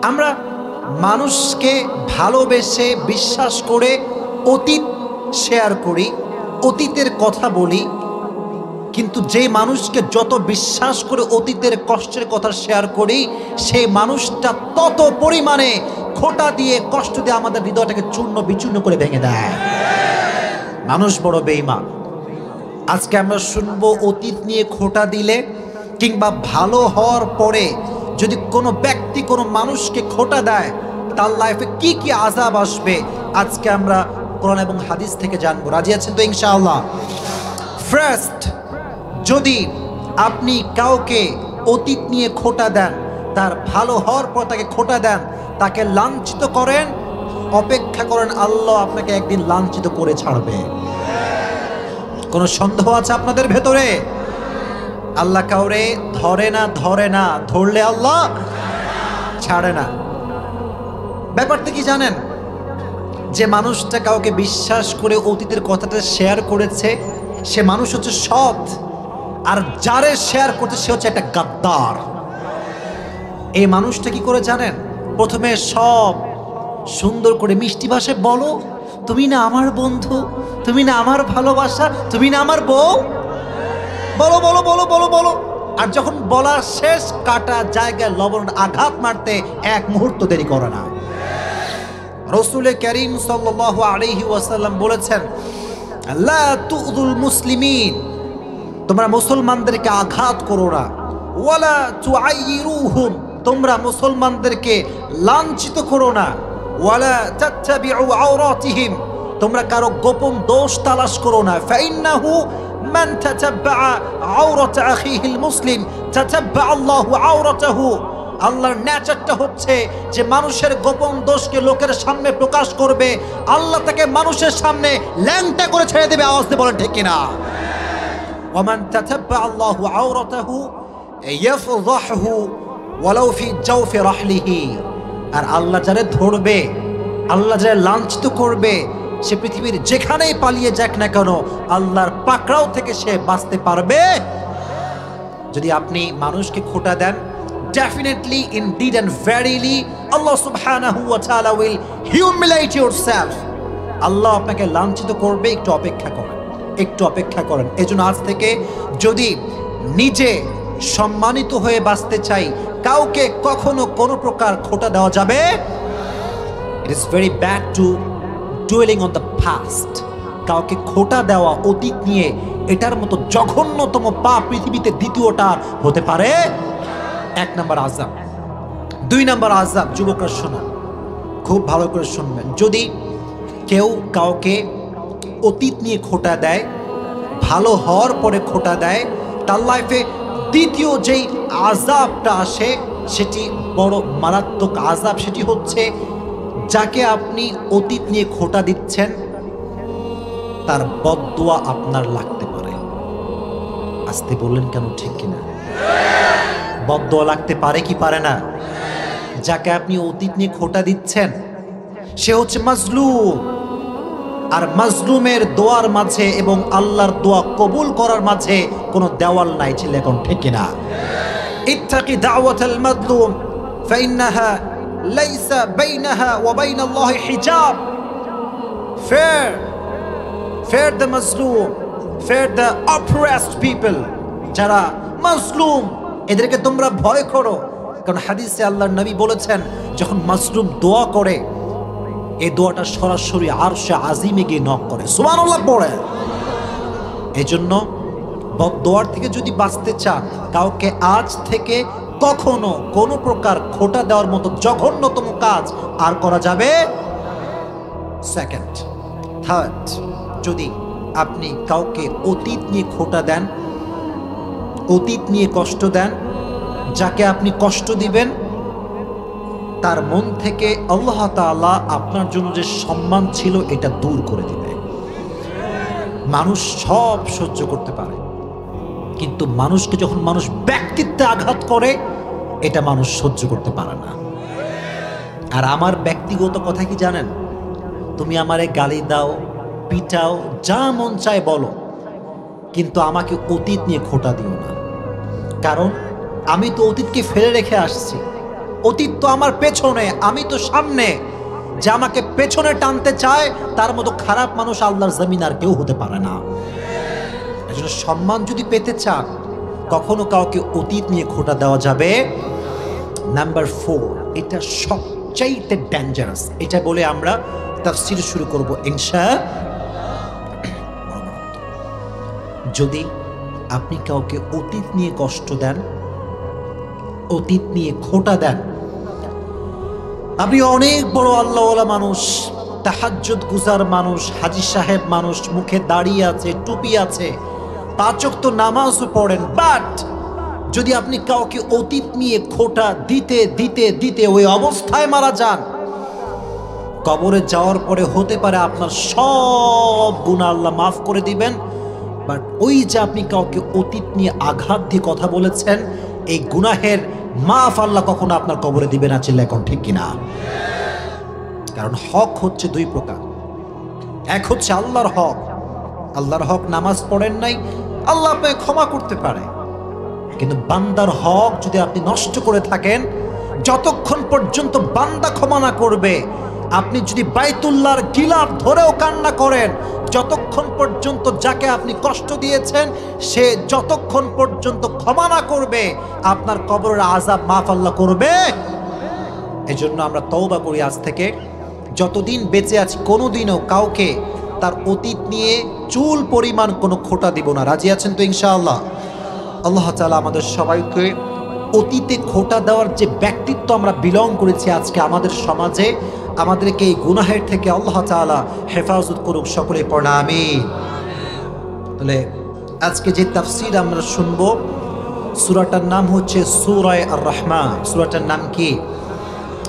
আমরা মানুষকে ভালোবেসে বিশ্বাস করে অতীত শেয়ার করি, অতীতের কথা বলি, কিন্তু যে মানুষকে যত বিশ্বাস করে অতীতের কষ্টের কথা শেয়ার করি, সেই মানুষটা তত পরিমাণে খোঁটা দিয়ে কষ্ট দিয়ে আমাদের হৃদয়টাকে চূর্ণ বিচূর্ণ করে ভেঙে দেয়। মানুষ বড় বেঈমান। আজকে আমরা শুনবো অতীত নিয়ে খোঁটা দিলে কিংবা ভালো হওয়ার পরে যদি কোনো ব্যক্তি কোনো মানুষকে খোঁটা দেয়, তার লাইফে কি কি আযাব আসবে আজকে আমরা কোরআন এবং হাদিস থেকে জানবো। রাজি আছেন তো ইনশাআল্লাহ? ফার্স্ট, যদি আপনি কাউকে অতীত নিয়ে খোঁটা দেন, তার ভালো হওয়ার পর তাকে খোঁটা দেন, তাকে লাঞ্ছিত করেন, অপেক্ষা করেন আল্লাহ আপনাকে একদিন লাঞ্ছিত করে ছাড়বে। কোনো সন্দেহ আছে আপনাদের ভেতরে? আল্লাহ কাউরে ধরে না, ধরলে আল্লাহ ছাড়ে না। ব্যাপারটা কি জানেন? যে মানুষটা কাউকে বিশ্বাস করে অতীতের কথাটা শেয়ার করেছে, সে মানুষ হচ্ছে সৎ, আর যারে শেয়ার করতে সে হচ্ছে একটা গাদ্দার। এই মানুষটা কি করে জানেন? প্রথমে সব সুন্দর করে মিষ্টি ভাষায় বলো, তুমি না আমার বন্ধু, তুমি না আমার ভালোবাসা, তুমি না আমার বউ, বলো বলো বলো বলো বলো। আর যখন বলা শেষ, কাটা জায়গায় লবণ আঘাত মারতে এক মুহূর্ত দেরি করে না। রাসূল কারীম সাল্লাল্লাহু আলাইহি ওয়াসাল্লাম বলেছেন, লা তুযুল মুসলিমিন, তোমরা মুসলমানদেরকে আঘাত করো না, ওয়ালা তুআইয়িরুহুম, তোমরা মুসলমানদেরকে লাঞ্ছিত করো না, ওয়ালা তাত্তাবিউ আওরাতিহিম, তোমরা কারো গোপন দোষ তালাশ করো না। ফাইন্নাহু মান তাতাব্বা আওরাত আখিহিল মুসলিম তাতাব্বা আল্লাহু আওরাতাহু, আল্লাহর নেচারটা হচ্ছে যে মানুষের গোপন দোষকে লোকের সামনে প্রকাশ করবে, আল্লাহ তাকে মানুষের সামনে ল্যাংটা করে ছেড়ে দেবে। আওয়াজ দিয়ে বলেন ঠিক কিনা? ওয়ামান তাতাব্বা আল্লাহু আওরাতাহু ইয়াফযাহু ওয়ালাউ ফি জাওফি রাহলিহি, আর আল্লাহ যারে ধরবে, আল্লাহ যারে লাঞ্ছিত করবে, সে পৃথিবীর যেখানেই পালিয়ে যাক না কেন, আল্লাহর পাকড়াও থেকে সে বাঁচতে পারবে। যদি আপনি মানুষকে খোঁটা দেন, definitely, indeed and verily, Allah subhanahu wa ta'ala will humiliate yourself. আল্লাহ আপনাকে লাঞ্ছিত করবে। একটু অপেক্ষা করেন, একটু অপেক্ষা করেন। এজন্য আজ থেকে যদি নিজে সম্মানিত হয়ে বাঁচতে চাই, কাউকে কখনো কোনো প্রকার খোঁটা দেওয়া যাবে। It is very bad to dwelling on the past. কাউকে খোঁটা দেওয়া অতীত নিয়ে, এটার মতো জঘন্যতম পাপ পৃথিবীতে দ্বিতীয়টা হতে পারে। এক নম্বর আযাব। দুই নম্বর আযাব, যুবকরা শোনো, খুব ভালো করে শুনবেন। যদি কেউ কাউকে অতীত নিয়ে খোঁটা দেয়, ভালো হওয়ার পরে খোঁটা দেয়, তার লাইফে দ্বিতীয় যেই আযাবটা আসে সেটি বড় মারাত্মক আযাব। সেটি হচ্ছে যাকে আপনি অতীত নিয়ে খোঁটা দিচ্ছেন, তার বদদুয়া আপনার লাগতে পারে। আসতে বললেন কেন? ঠিক কিনা? বদদুয়া লাগতে পারে কি পারে না? যাকে আপনি অতীত নিয়ে খোঁটা দিচ্ছেন সে হচ্ছে মাজলুম, আর মাজলুমের দোয়ার মাঝে এবং আল্লাহর দোয়া কবুল করার মাঝে কোনো দেওয়াল নাই। ছিল এখন ঠিক কিনা? ইত্তাকি দাওয়াতাল মাজলুম ফাইন্নাহা লাইসা বাইনাহা ওয়া বাইনাল্লাহি হিজাব। Fear the মাজলুম, fear the oppressed people. যারা মাজলুম এদেরকে তোমরা ভয় করো, কারণ হাদিসে আল্লাহর নবী বলেছেন, যখন মাজলুম দোয়া করে, এই দোয়াটা সরাসরি আরশে আজিমে গিয়ে নক করে। সুবহানাল্লাহ পড়ে। এজন্য বদদোয়ার থেকে যদি বাঁচতে চান, কাউকে আজ থেকে কখনো কোনো প্রকার খোঁটা দেওয়ার মতো জঘন্যতম কাজ আর করা যাবে। সেকেন্ড, থার্ড, যদি আপনি কাউকে অতীত নিয়ে খোঁটা দেন, অতীত নিয়ে কষ্ট দেন, যাকে আপনি কষ্ট দিবেন তার মন থেকে আল্লাহ তাআলা আপনার জন্য যে সম্মান ছিল এটা দূর করে দিবে। মানুষ সব সহ্য করতে পারে, কিন্তু মানুষকে যখন মানুষ ব্যক্তিত্বে আঘাত করে, এটা মানুষ সহ্য করতে পারে না। আর আমার ব্যক্তিগত কথা কি জানেন? তুমি আমারে গালি দাও, পিটাও, যা মন চায় বলো, কিন্তু আমাকে অতীত নিয়ে খোঁটা দিও না। কারণ আমি তো অতীতকে ফেলে রেখে আসছি। অতীত তো আমার পেছনে, আমি তো সামনে। যে আমাকে পেছনে টানতে চায় তার মতো খারাপ মানুষ আল্লাহর জমিন আর কেউ হতে পারে না। এজন্য সম্মান যদি পেতে চান, কখনো কাউকে অতীত নিয়ে খোঁটা দেওয়া যাবে। নাম্বার 4, এটা সবচাইতে ডেঞ্জারাস। এটা বলে আমরা তাফসীর শুরু করব ইনশাআল্লাহ। যদি আপনি কাউকে অতীত নিয়ে কষ্ট দেন, অতীত নিয়ে খোঁটা দেন, আপনি অনেক বড় আল্লাহওয়ালা মানুষ, তাহাজ্জুদ গুজার মানুষ, হাজী সাহেব মানুষ, মুখে দাড়ি আছে, টুপি আছে, 5 ওয়াক্ত নামাজও পড়েন, বাট যদি আপনি কাউকে অতীত নিয়ে খোঁটা দিতে দিতে দিতে ওই অবস্থায় মারা যান, কবরে যাওয়ার পরে হতে পারে আপনার সব গুনাহ আল্লাহ মাফ করে দিবেন, বাট ওই যে আপনি কাউকে অতীত নিয়ে আঘাত দিয়ে কথা বলেছেন, এই গুনাহের মাফ আল্লাহ কখনো আপনার কবরে দিবে না। চিল্লা এখন ঠিক কিনা? কারণ হক হচ্ছে 2 প্রকার। এক হচ্ছে আল্লাহর হক। আল্লাহর হক নামাজ পড়েন নাই, আল্লাহ আপনাকে ক্ষমা করতে পারে। কিন্তু বান্দার হক যদি আপনি নষ্ট করে থাকেন, যতক্ষণ পর্যন্ত বান্দা ক্ষমা না করবে, আপনি যদি বাইতুল্লাহর গিলাফ ধরেও কান্না করেন, যতক্ষণ পর্যন্ত যাকে আপনি কষ্ট দিয়েছেন সে যতক্ষণ পর্যন্ত ক্ষমা না করবে, আপনার কবরের আযাব মাফ আল্লাহ করবে। এজন্য আমরা তওবা করি আজ থেকে, যতদিন বেঁচে আছি কোনোদিনও কাউকে তার অতীত নিয়ে চুল পরিমাণ কোনো খোঁটা দিব না। রাজি আছেন তো ইনশাআল্লাহ? আল্লাহ তাআলা আমাদের সবাইকে অতীতে খোঁটা দেওয়ার যে ব্যক্তিত্ব আমরা বিলং করেছি আজকে আমাদের সমাজে, আমাদেরকে এই গুনাহের থেকে আল্লাহ তাআলা হেফাজত করুক। সকলে পড়া আমিন। তাহলে আজকে যে তাফসীর আমরা শুনবো, সূরাটার নাম হচ্ছে সূরা আর রহমান। সূরাটার নাম কি?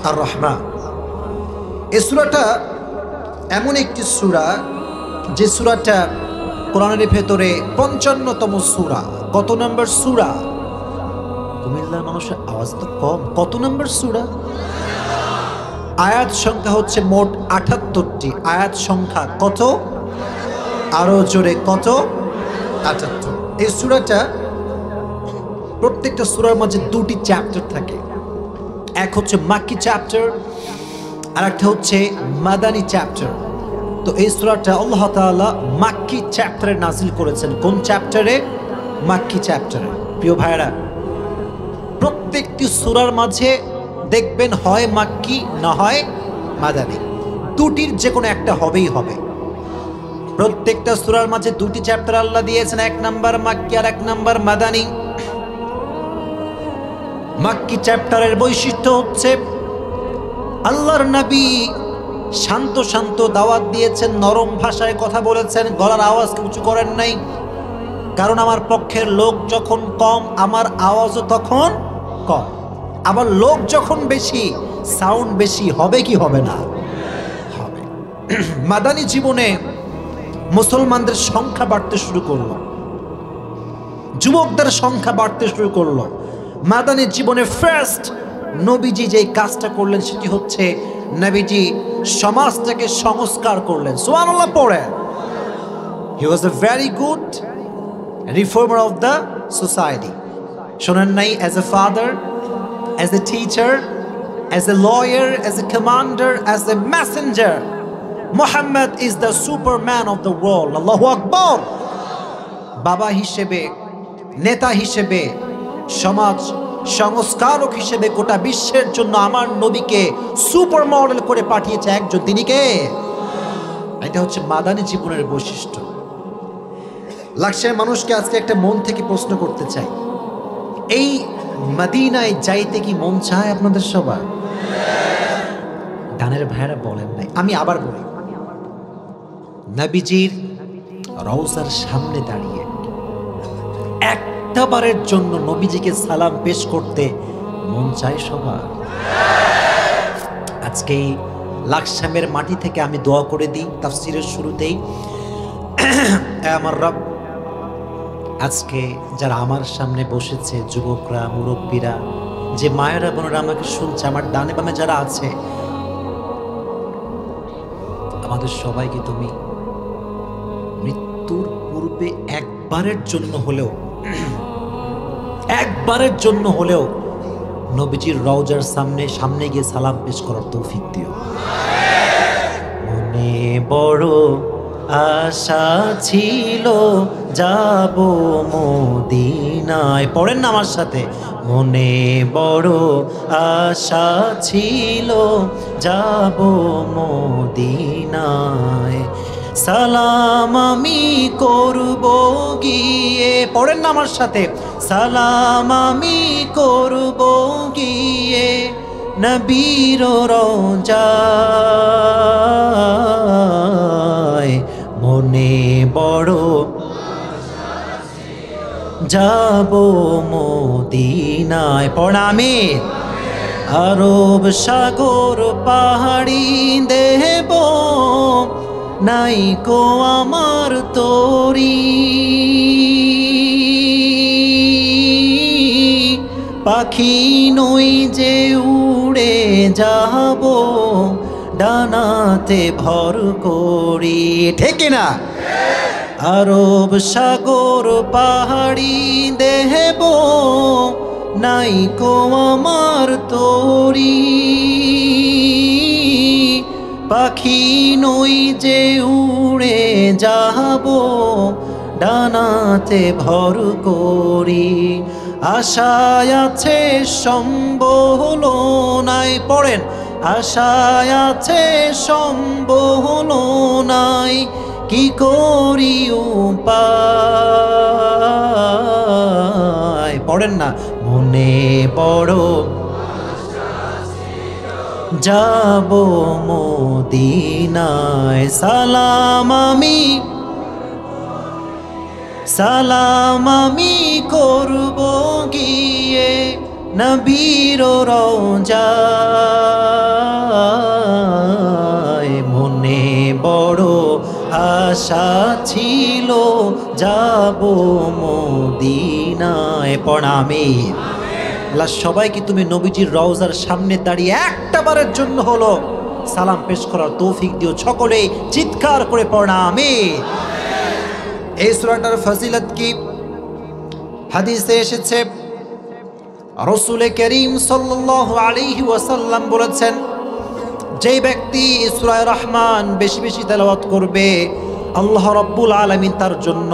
আর রহমান। এই সূরাটা এমন একটি সূরা যে সূরাটা কোরআনের ভেতরে 55তম সূরা। কত নম্বর সূরা? কুমিল্লার মানুষের আওয়াজ তো কম। কত নম্বর সূরা? আয়াত সংখ্যা হচ্ছে মোট 78টি। আয়াত সংখ্যা কত? আরো জোরে কত? 78। এই সূরাটা, প্রত্যেকটা সূরার মাঝে 2টি চ্যাপ্টার থাকে। এক হচ্ছে মাক্কি চ্যাপ্টার, আর একটা হচ্ছে মাদানী চ্যাপ্টার। তো এই সূরাটা আল্লাহ তাআলা মাক্কি চ্যাপ্টারে নাজিল করেছেন। কোন চ্যাপ্টারে? মাক্কি চ্যাপ্টারে। প্রিয় ভাইরা, প্রত্যেকটি সূরার মাঝে দেখবেন হয় মাক্কি না হয় মাদানী, 2টির যে কোনো একটা হবেই হবে। প্রত্যেকটা সূরার মাঝে 2টি চ্যাপ্টার আল্লাহ দিয়েছেন, 1 নাম্বার মাক্কি আর 1 নাম্বার মাদানী। মাক্কি চ্যাপ্টারের বৈশিষ্ট্য হচ্ছে আল্লাহর নবী শান্ত শান্ত দাওয়াত দিয়েছেন, নরম ভাষায় কথা বলেছেন, গলার আওয়াজকে উঁচু করেন নাই। কারণ আমার পক্ষের লোক যখন কম, আমার আওয়াজও তখন কম। আবার লোক যখন বেশি, সাউন্ড বেশি হবে কি হবে না? হবে। মাদানী জীবনে মুসলমানদের সংখ্যা বাড়তে শুরু করলো, যুবকদের সংখ্যা বাড়তে শুরু করলো। মাদানী জীবনে ফার্স্ট নবীজি যে কাজটা করলেন সেটি হচ্ছে নবীজি সমাজটাকে সংস্কার করলেন। সুবহানাল্লাহ পড়ে। He was a very good reformer of the society. শোনেন নাই? As a father, as a teacher, as a lawyer, as a commander, as a messenger, Muhammad is the superman of the world. Allahu Akbar. বাবা হিসেবে, নেতা হিসেবে, সমাজ সংস্কারক হিসেবে গোটা বিশ্বের জন্য আমার নবীকে সুপার মডেল করে পাঠিয়েছে একজন, তিনি কে? এটা হচ্ছে মাদানী জীবনের বৈশিষ্ট্য। লাক্সার মানুষকে আজকে একটা মন থেকে প্রশ্ন করতে চাই, এই মদিনায় যাইতে কি মন চায় আপনাদের সবার? ডানের ভাইরা বলেন নাই, আমি আবার বলি। নবীজির রওজার সামনে দাঁড়িয়ে একটা বারের জন্য নবীজিকে সালাম পেশ করতে মন চায় সবার? আজকে লাকসামের মাটি থেকে আমি দোয়া করে দিই তাফসীরের শুরুতেই, আমার রব, আজকে যারা আমার সামনে বসেছে, যুবকরা, মুরব্বীরা, যে মায়েরা বোনেরা আমাকে শুনছে, আমার ডানে বামে যারা আছে, আমাদের সবাইকে তুমি মৃত্যুর পূর্বে একবারের জন্য হলেও নবীজির রওজার সামনে গিয়ে সালাম পেশ করার তৌফিক দিও। মনে বড় আশা ছিল যাব মদিনায়, পড়েন না আমার সাথে, মনে বড় আশা ছিল যাব মদিনায়, সালাম আমি করব গিয়ে, পড়েন না আমার সাথে, সালাম আমি করব গিয়ে নবীর রওজায়, মনে বড় যাব মদিনায়, পড়া আমি আরব সাগর পাহাড়ি দেব নাই কো আমার তোরি, পাখি নই যে উড়ে যাব ডানাতে ভর করি, ঠিক না? আরব সাগর পাহাড়ি দেব নাই কো আমার তোরি, পাখি নই যে উড়ে যাব ডানাতে ভর করি, আশায় আছে সম্বল নাই, পড়েন, আশায় আছে সম্বল নাই, কি করি উপায়, পড়েন না, মনে বড় যাব মদিনায়, সালাম আমি করব গিয়ে নবীর রওজায়, মনে বড় আশা ছিল যাব মদিনায়, পড়ামি সবাইকে তুমি নবীজির রওজার সামনে দাঁড়িয়ে একটা বারের জন্য হলো সালাম পেশ করার তৌফিক দিও, সকলে চিৎকার করে পড়া আমিন। এই সূরাটার ফজিলত কি? হাদিসে এসেছে রাসূল করিম সাল্লাল্লাহু আলাইহি ওয়াসাল্লাম বলেছেন, যে ব্যক্তি সূরা রহমান বেশি বেশি তেলাওয়াত করবে আল্লাহ রাব্বুল আলামিন তার জন্য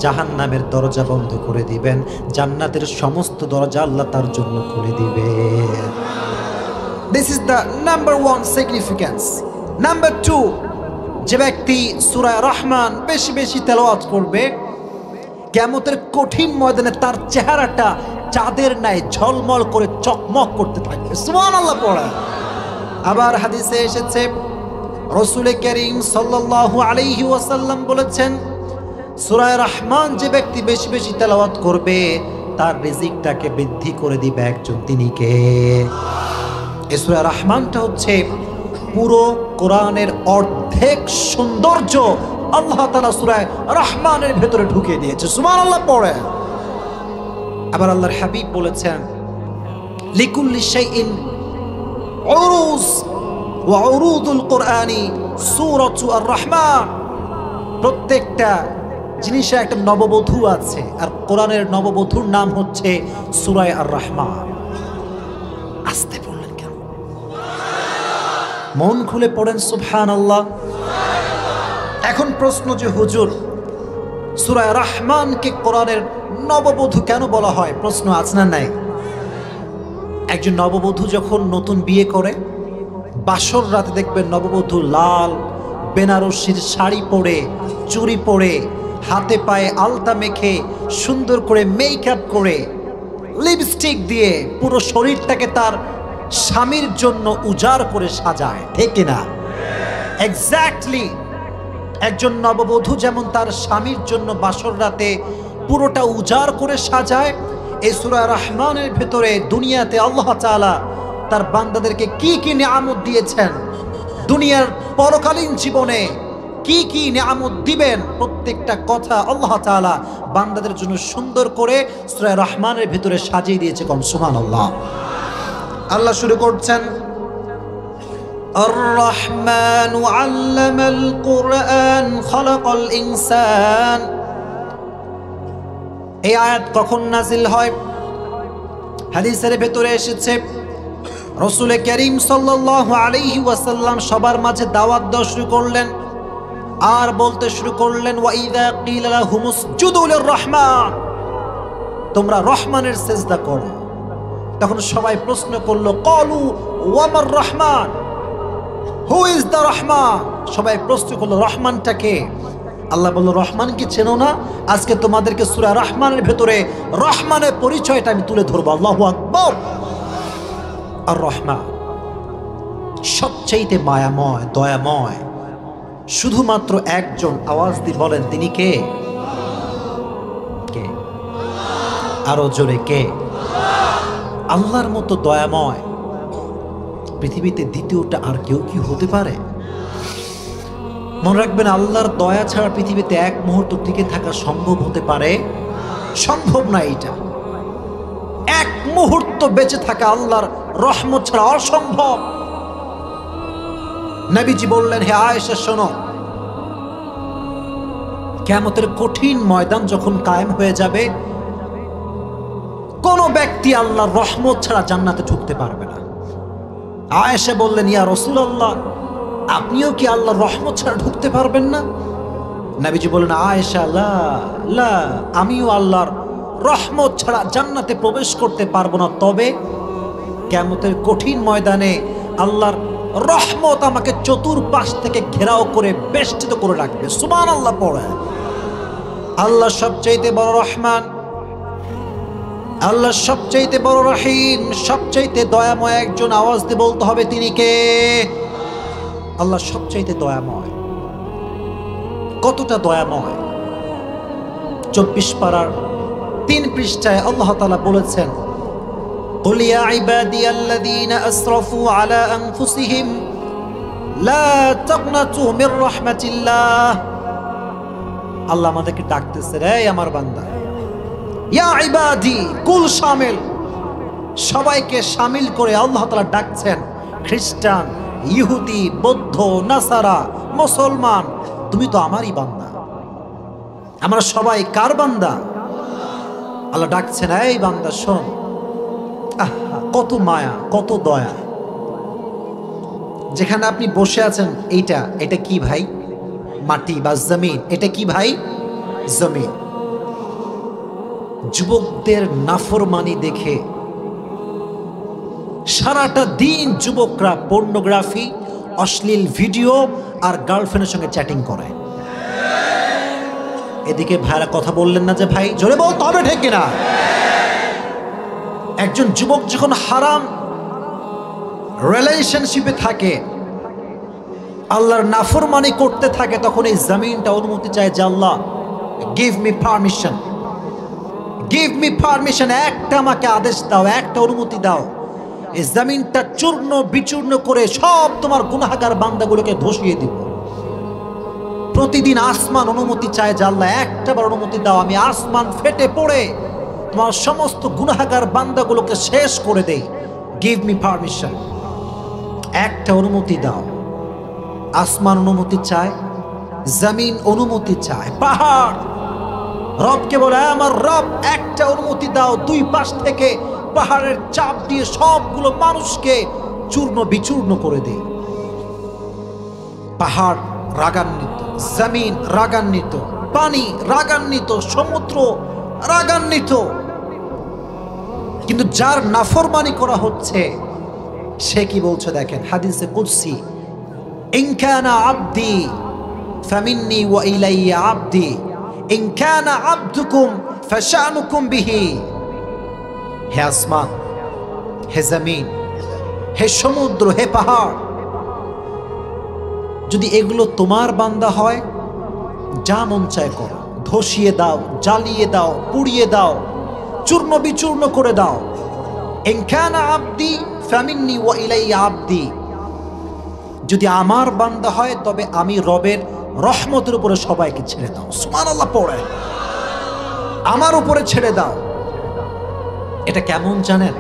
জাহান্নামের দরজা বন্ধ করে দিবেন, জান্নাতের সমস্ত দরজা আল্লাহ তার জন্য খুলে দিবেন। This is the number 1 significance. Number 2, যে ব্যক্তি সূরা রহমান বেশি বেশি তেলাওয়াত করবে কিয়ামতের কঠিন ময়দানে তার চেহারাটা চাঁদের ন্যায় ঝলমল করে চকমক করতে থাকবে, সুবহানাল্লাহ পড়া। আবার হাদিসে এসেছে রাসূল করিম সাল্লাল্লাহু আলাইহি ওয়াসাল্লাম বলেছেন, সূরা রহমান যে ব্যক্তি বেশি বেশি তেলাওয়াত করবে তার রিজিকটাকে বৃদ্ধি করে দিবে একজন, তিনি কে? এই সূরা রহমানটা হচ্ছে পুরো কোরআনের অর্ধেক সৌন্দর্য আল্লাহ তাআলা সূরা রহমানের ভেতরে ঢুকিয়ে দিয়েছে, সুবহানাল্লাহ পড়ে। আবার আল্লাহর হাবিব বলেছেন, লিকুল্লি শাইইন উরুজ ওয়া উরুদুল কোরআনি সূরাতু আর রহমান, প্রত্যেকটা জিনিসের একটা নববধূ আছে, আর কোরআনের নববধূর নাম হচ্ছে সূরা আর রহমান। আস্তে পড়লেন কেন? মন খুলে পড়েন সুবহানাল্লাহ। এখন প্রশ্ন যে হুজুর সূরা রহমানকে কোরআনের নববধূ কেন বলা হয়? প্রশ্ন আছে না নাই? একজন নববধূ যখন নতুন বিয়ে করে বাসর রাতে দেখবেন নববধূ লাল বেনারসির শাড়ি পরে, চুড়ি পরে, হাতে পায়ে আলতা মেখে, সুন্দর করে মেকআপ করে, লিপস্টিক দিয়ে পুরো শরীরটাকে তার স্বামীর জন্য উজাড় করে সাজায়, ঠিক না? এক্স্যাক্টলি একজন নববধূ যেমন তার স্বামীর জন্য বাসর রাতে পুরোটা উজাড় করে সাজায়, এই সূরা রহমানের ভেতরে দুনিয়াতে আল্লাহ তাআলা তার বান্দাদেরকে কি কি নিয়ামত দিয়েছেন, দুনিয়ার পরকালীন জীবনে কি কি নিয়ামত দিবেন, প্রত্যেকটা কথা আল্লাহ তাআলা বান্দাদের জন্য সুন্দর করে সূরা রহমানের ভেতরে সাজিয়ে দিয়েছে। কোন সুবহানাল্লাহ। আল্লাহ শুরু করছেন, আর রহমানু আল্লামাল কুরআন খালাকাল ইনসান। এই আয়াত কখন নাজিল হয়? হাদিসের ভেতরে এসেছে রাসূল করিম সাল্লাল্লাহু আলাইহি ওয়াসাল্লাম সবার মাঝে দাওয়াত দেওয়া শুরু করলেন আর বলতে শুরু করলেন ওয়া ইযা কিলা লাহুমুসজুদু লিররহমান, তোমরা রহমানের সিজদা করো। তখন সবাই প্রশ্ন করলো ক্বালু ওয়া মার Rahman, who is the Rahman? সবাই প্রশ্ন করলো রহমানটা কে? আল্লাহ বলল রহমান কি চেনো না? আজকে তোমাদেরকে সূরা রহমানের ভেতরে রহমানের পরিচয়টা আমি তুলে ধরবো। আল্লাহু আকবার। আর রহমান সবচেয়ে মায়াময়, দয়াময়। শুধুমাত্র একজন, আওয়াজ দিয়ে বলেন তিনি কে? কে? আরো জোরে কে? আল্লাহর মতো দয়াময় পৃথিবীতে দ্বিতীয়টা আর কেউ কি হতে পারে? মনে রাখবেন, আল্লাহর দয়া ছাড়া পৃথিবীতে এক মুহূর্ত টিকে থাকা সম্ভব হতে পারে? সম্ভব না। এটা এক মুহূর্ত বেঁচে থাকা আল্লাহর রহমত ছাড়া অসম্ভব। নবীজি বললেন, হে আয়েশা শোনো, কিয়ামতের কঠিন ময়দান যখন কায়েম হয়ে যাবে, কোন ব্যক্তি আল্লাহর রহমত ছাড়া জান্নাতে ঢুকতে পারবে না। আয়েশা বললেন, ইয়া রাসূলুল্লাহ, আপনিও কি আল্লাহর রহমত ছাড়া ঢুকতে পারবেন না? নবীজি বললেন, আয়েশা লা লা, আমিও আল্লাহর রহমত ছাড়া জান্নাতে প্রবেশ করতে পারবো না, তবে কিয়ামতের কঠিন ময়দানে আল্লাহর রহমত আমাকে চতুর্পাশ থেকে ঘেরাও করে বেষ্টিত করে রাখবে। সুবহানাল্লাহ পড়ে। আল্লাহ সবচাইতে বড় রহমান, আল্লাহ সবচাইতে বড় রহিম, সবচাইতে দয়াময় একজন। আওয়াজ দিয়ে বলতে হবে তিনি কে? আল্লাহ সবচাইতে দয়াময়। কতটা দয়াময়? 24 পারার 3 পৃষ্ঠায় আল্লাহ তাআলা বলেছেন, قل يا عبادي الذين أسرفوا على أنفسهم لا تقنطوا من رحمة الله। আল্লাহ আমাদেরকে ডাকতেছে, রে আমার বান্দা, ইয়া ইবাদি, কুল শামিল, সবাইকে শামিল করে আল্লাহ তাআলা ডাকছেন। খ্রিস্টান, ইহুদি, বৌদ্ধ, নাসারা, মুসলমান, তুমি তো আমারই বান্দা। আমরা সবাই কার বান্দা? আল্লাহ ডাকছেন, এই বান্দা শোন। কত মায়া, কত দয়া। যেখানে আপনি বসে আছেন, এটা কি ভাই? মাটি বা জমিন? এটা কি ভাই? জমিন। যুবকদের নাফরমানি দেখে সারাটা দিন যুবকরা পর্নোগ্রাফি, অশ্লীল ভিডিও আর গার্লফ্রেন্ডের সঙ্গে চ্যাটিং করে। এদিকে ভাইরা কথা বললেন না যে ভাই? জোরে বলতে হবে, ঠিক কিনা? একজন যুবক যখন হারাম রিলেশনশিপে থাকে, আল্লাহর নাফরমানি করতে থাকে, তখন এই জমিনটা অনুমতি চায় যে আল্লাহ give me permission, give me permission, একটা আমাকে আদেশ দাও, একটা অনুমতি দাও, এই জমিনটা চূর্ণ বিচূর্ণ করে সব তোমার গুনাহগার বান্দাগুলোকে ধসিয়ে দিব। প্রতিদিন আসমান অনুমতি চায় যে আল্লাহ একটাবার অনুমতি দাও, আমি আসমান ফেটে পড়ে তোমার সমস্ত গুনাহগার বান্দাগুলোকে শেষ করে দেই। গিভ মি পারমিশন, একটা অনুমতি দাও। আসমান অনুমতি চায়, জমিন অনুমতি চায়, পাহাড় রবকে বলে, আমার রব একটা অনুমতি দাও। 2 পাশ থেকে পাহাড়ের চাপ দিয়ে সবগুলো মানুষকে চূর্ণ বিচূর্ণ করে দেই। পাহাড় রাগান্বিত, জমিন রাগান্বিত, পানি রাগান্বিত, সমুদ্র রাগান্বিত। কিন্তু যার নাফরমানি করা হচ্ছে সে কি বলছে দেখেন, হাদিসে কুদসি, ইন কানা আবদি ফামিন্নি ওয়া ইলাইয়া আবদি, ইন কানা আবদুকুম ফাশানুকুম বিহি। হে আসমান, হে জমিন, হে সমুদ্র, হে পাহাড়, যদি এগুলো তোমার বান্দা হয়, যা মন চায় করো, ধসিয়ে দাও, জ্বালিয়ে দাও, পুড়িয়ে দাও, চূর্ণ বিচূর্ণ করে দাও। ইন কানা আবদি ফামিন্নি ওয়া ইলাইয়া আবদি, যদি আমার বান্দা হয় তবে আমি রবের রহমতের উপরে সবাইকে ছেড়ে দাও। সুবহানাল্লাহ পড়ে, আমার উপরে ছেড়ে দাও। এটা কেমন জানেন?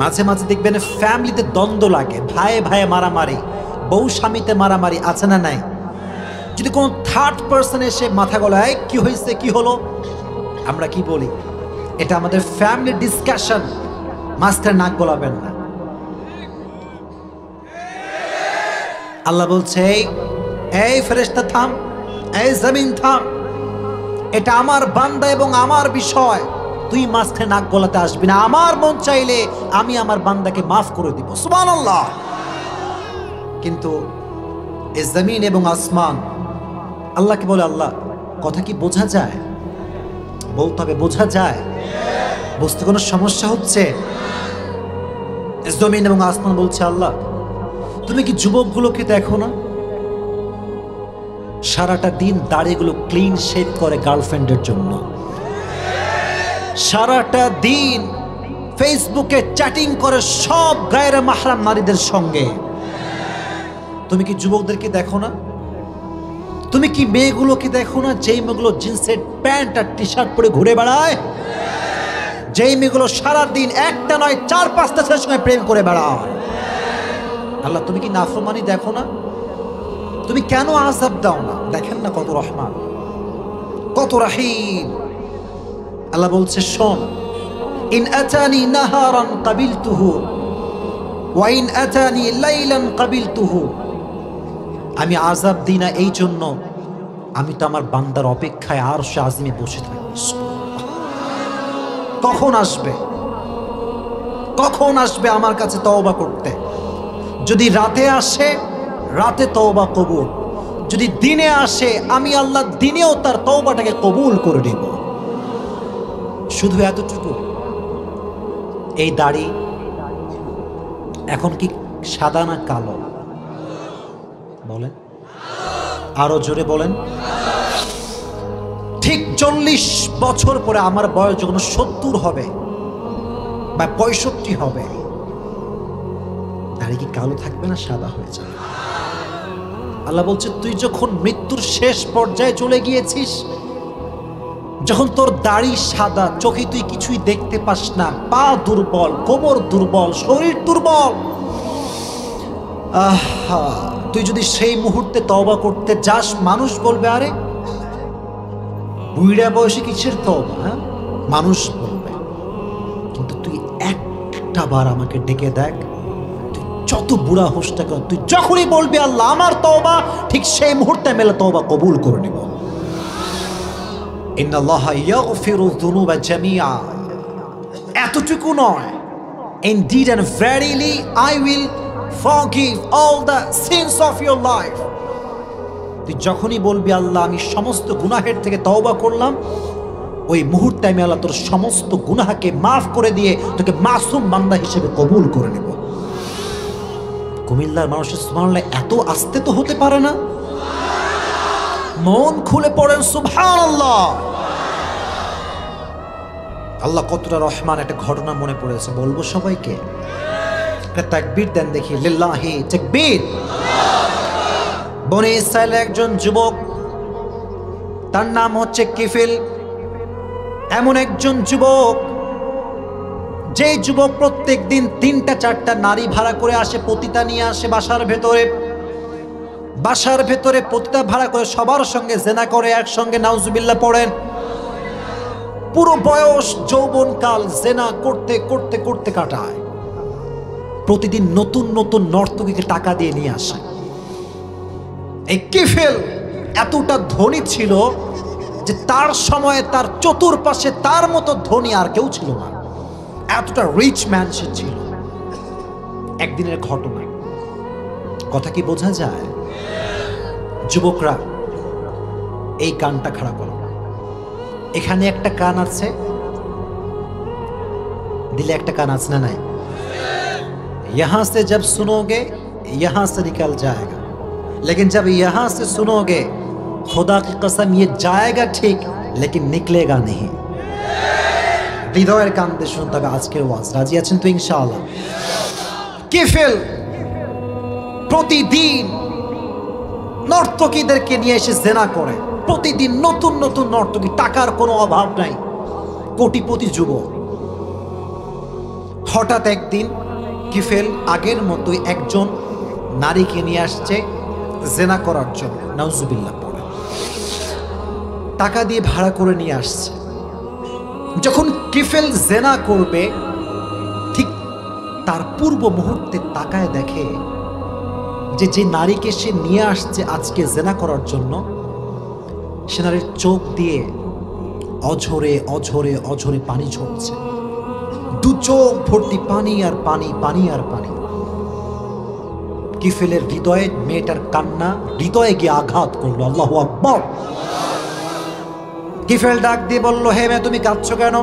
মাঝে মাঝে দেখবেন ফ্যামিলিতে দ্বন্দ্ব লাগে, ভাইয়ে ভাইয়ে মারামারি, বউ স্বামীতে মারামারি, আছে না নাই? যদি কোনো থার্ড পার্সন এসে মাথা গলায়, কি হয়েছে, কি হলো, আমরা কি বলি? এটা আমাদের ফ্যামিলি ডিসকাশন, মাঝখানে নাক গলাবেন না। আল্লাহ বলছে এই ফেরেশতা থাম, এই জমিন থাম, এটা আমার বান্দা এবং আমার বিষয়, তুই মাঝখানে নাক গলাতে আসবি না। আমার মন চাইলে আমি আমার বান্দাকে মাফ করে দিব, সুবহানাল্লাহ। কিন্তু এই জমিন এবং আসমান আল্লাহকে বলে, আল্লাহ কথা কি বোঝা যায়? বলতে হবে বোঝা যায়, বুঝতে কোনো সমস্যা হচ্ছে? জমিন এবং আসমান বলছে, আল্লাহ তুমি কি যুবকগুলোকে দেখো না? সারাটা দিন দাড়িগুলো ক্লিন শেভ করে গার্লফ্রেন্ডের জন্য, সারাটা দিন ফেসবুকে চ্যাটিং করে সব গায়ের মাহরাম নারীদের সঙ্গে। তুমি কি যুবকদেরকে দেখো না? তুমি কি মেয়েগুলোকে দেখো না, যেই মেয়েগুলো জিন্সের প্যান্ট আর টি শার্ট পরে ঘুরে বেড়ায়, যেই মেয়েগুলো সারাদিন একটা নয় 4-5টা ছেলের সঙ্গে প্রেম করে বেড়ায়? আল্লাহ তুমি কি নাফরমানি দেখো না? তুমি কেন আযাব দাও না? দেখেন না কত রহমান, কত রাহিম। আল্লাহ বলছে শোন, ইন আতানি নাহারান কাবিলতুহু ওয়া ইন আতানি লাইলান কাবিলতুহু। আমি আযাব দিই না এই জন্য, আমি তো আমার বান্দার অপেক্ষায় আরশে আজিমে বসে থাকি। কখন আসবে, কখন আসবে আমার কাছে তওবা করতে? যদি রাতে আসে, রাতে তওবা কবুল। যদি দিনে আসে, আমি আল্লাহ দিনেও তার তওবাটাকে কবুল করে দেব। শুধু এতটুকু, এই দাড়ি এখন কি সাদা না কালো? বলেন, আরো জোরে বলেন। ঠিক 40 বছর পরে আমার বয়স যখন 70 হবে বা 65 হবে, দাড়ি কি কালো থাকবে না সাদা হয়ে যাবে? আল্লাহ বলছে তুই যখন মৃত্যুর শেষ পর্যায়ে চলে গিয়েছিস, যখন তোর দাড়ি সাদা, চোখে তুই কিছুই দেখতে পাস না, পা দুর্বল, কোমর দুর্বল, শরীর দুর্বল, তুই যদি সেই মুহূর্তে তওবা করতে যাস, মানুষ বলবে আরে বুড়া বয়সে কিসের তওবা, হ্যাঁ? মানুষ বলবে। কিন্তু তুই একটা বার আমাকে ডেকে দেখ, তুই যত বুড়া হোস না কেন, তুই যখনই বলবি আল্লাহ আমার তওবা, ঠিক সেই মুহূর্তে মেলে তওবা কবুল করে নিব। ইন্নাল্লাহা ইয়াগফিরু যুনুবা জামিআ। এতটুকু নয়, indeed and verily I will forgive all the sins of your life. তুই যখনই বলবি আল্লাহ আমি সমস্ত গুনাহের থেকে তওবা করলাম, ওই মুহূর্তে আমি আল্লাহ তোর সমস্ত গুনাহকে মাফ করে দিয়ে তোকে মাসুম বান্দা হিসেবে কবুল করে নেব। কুমিল্লার মানুষের সুবহানাল্লাহ এত আস্তে তো হতে পারে না। মন খুলে পড়েন সুবহানাল্লাহ। আল্লাহ কতটা রহমান। একটা ঘটনা মনে পড়েছে, বলবো সবাইকে? একটা তাকবীর দেন দেখি, লিল্লাহি তাকবীর। বনি ইসরাইলের একজন যুবক, তার নাম হচ্ছে কিফিল। এমন একজন যুবক, যে যুবক প্রত্যেক দিন 3টা-4টা নারী ভাড়া করে আসে, পতিতা নিয়ে আসে বাসার ভেতরে। বাসার ভেতরে পতিতা ভাড়া করে সবার সঙ্গে জেনা করে, একসঙ্গে নাউজুবিল্লাহ পড়েন। পুরো বয়স যৌবনকাল জেনা করতে করতে করতে কাটায়। প্রতিদিন নতুন নতুন নর্তকীকে টাকা দিয়ে নিয়ে আসে। এই কিফিল এতটা ধনী ছিল যে তার সময়ে তার চতুর্পাশে তার মতো ধনী আর কেউ ছিল না। এতটা রিচ ম্যান সে ছিল। একদিনের ঘটনা, কথা কি বোঝা যায়? যুবকরা এই কানটা খাড়া করো, এখানে একটা কান আছে, দিলে একটা কান আছে না নাই? यहां से जब सुनोगे यहां से निकल जाएगा, लेकिन जब यहां से सुनोगे खुदा की कसम ये जाएगा ठीक लेकिन निकलेगा नहीं। হৃদয়ের কান দিয়ে শুনতে হবে আজকের ওয়াজ। রাজি আছেন তো ইনশাআল্লাহ? কিফিল প্রতিদিন নর্তকীদেরকে নিয়ে এসে জেনা করে। প্রতিদিন নতুন নতুন নর্তকী, টাকার কোনো অভাব নাই, কোটিপতি যুবক। হঠাৎ একদিন কিফিল আগের মতোই একজন নারীকে নিয়ে আসছে জেনা করার জন্য, নাউজুবিল্লাহ পড়ে। টাকা দিয়ে ভাড়া করে নিয়ে আসছে। যখন কিফিল জেনা করবে, ঠিক তার পূর্ব মুহূর্তে তাকায় দেখে যে যে নারীকে সে নিয়ে আসছে আজকে জেনা করার জন্য, সে নারীর চোখ দিয়ে অঝরে অঝরে অঝরে পানি ঝরছে, দু চোখ ভর্তি পানি আর পানি, পানি আর পানি। কিফেলের হৃদয়ে মেয়েটার কান্না হৃদয়ে গিয়ে আঘাত করলো। আল্লাহু আকবার। কিফেল ডাক দিয়ে বলল, হে মেয়ে, তুমি কাঁদছো কেন?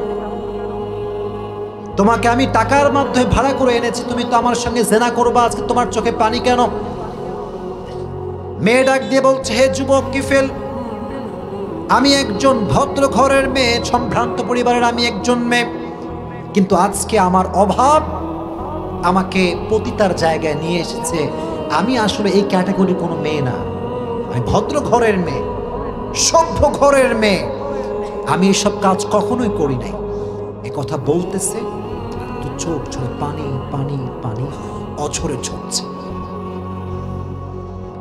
তোমাকে আমি টাকার মাধ্যমে ভাড়া করে এনেছি, তুমি তো আমার সঙ্গে জেনা করবা, আজকে তোমার চোখে পানি কেন? মেয়ে ডাক দিয়ে বলছে, হে যুবক কিফেল, আমি একজন ভদ্র ঘরের মেয়ে, সম্ভ্রান্ত পরিবারের আমি একজন মেয়ে, কিন্তু আজকে আমার অভাব আমাকে পতিতার জায়গায় নিয়ে এসেছে। আমি আসলে এই ক্যাটাগরির কোনো মেয়ে না, আমি ভদ্র ঘরের মেয়ে, সভ্য ঘরের মেয়ে, আমি এসব কাজ কখনোই করি নাই। এ কথা বলতেছে তো চোখ ঝরে পানি পানি পানি অঝরে ঝরছে।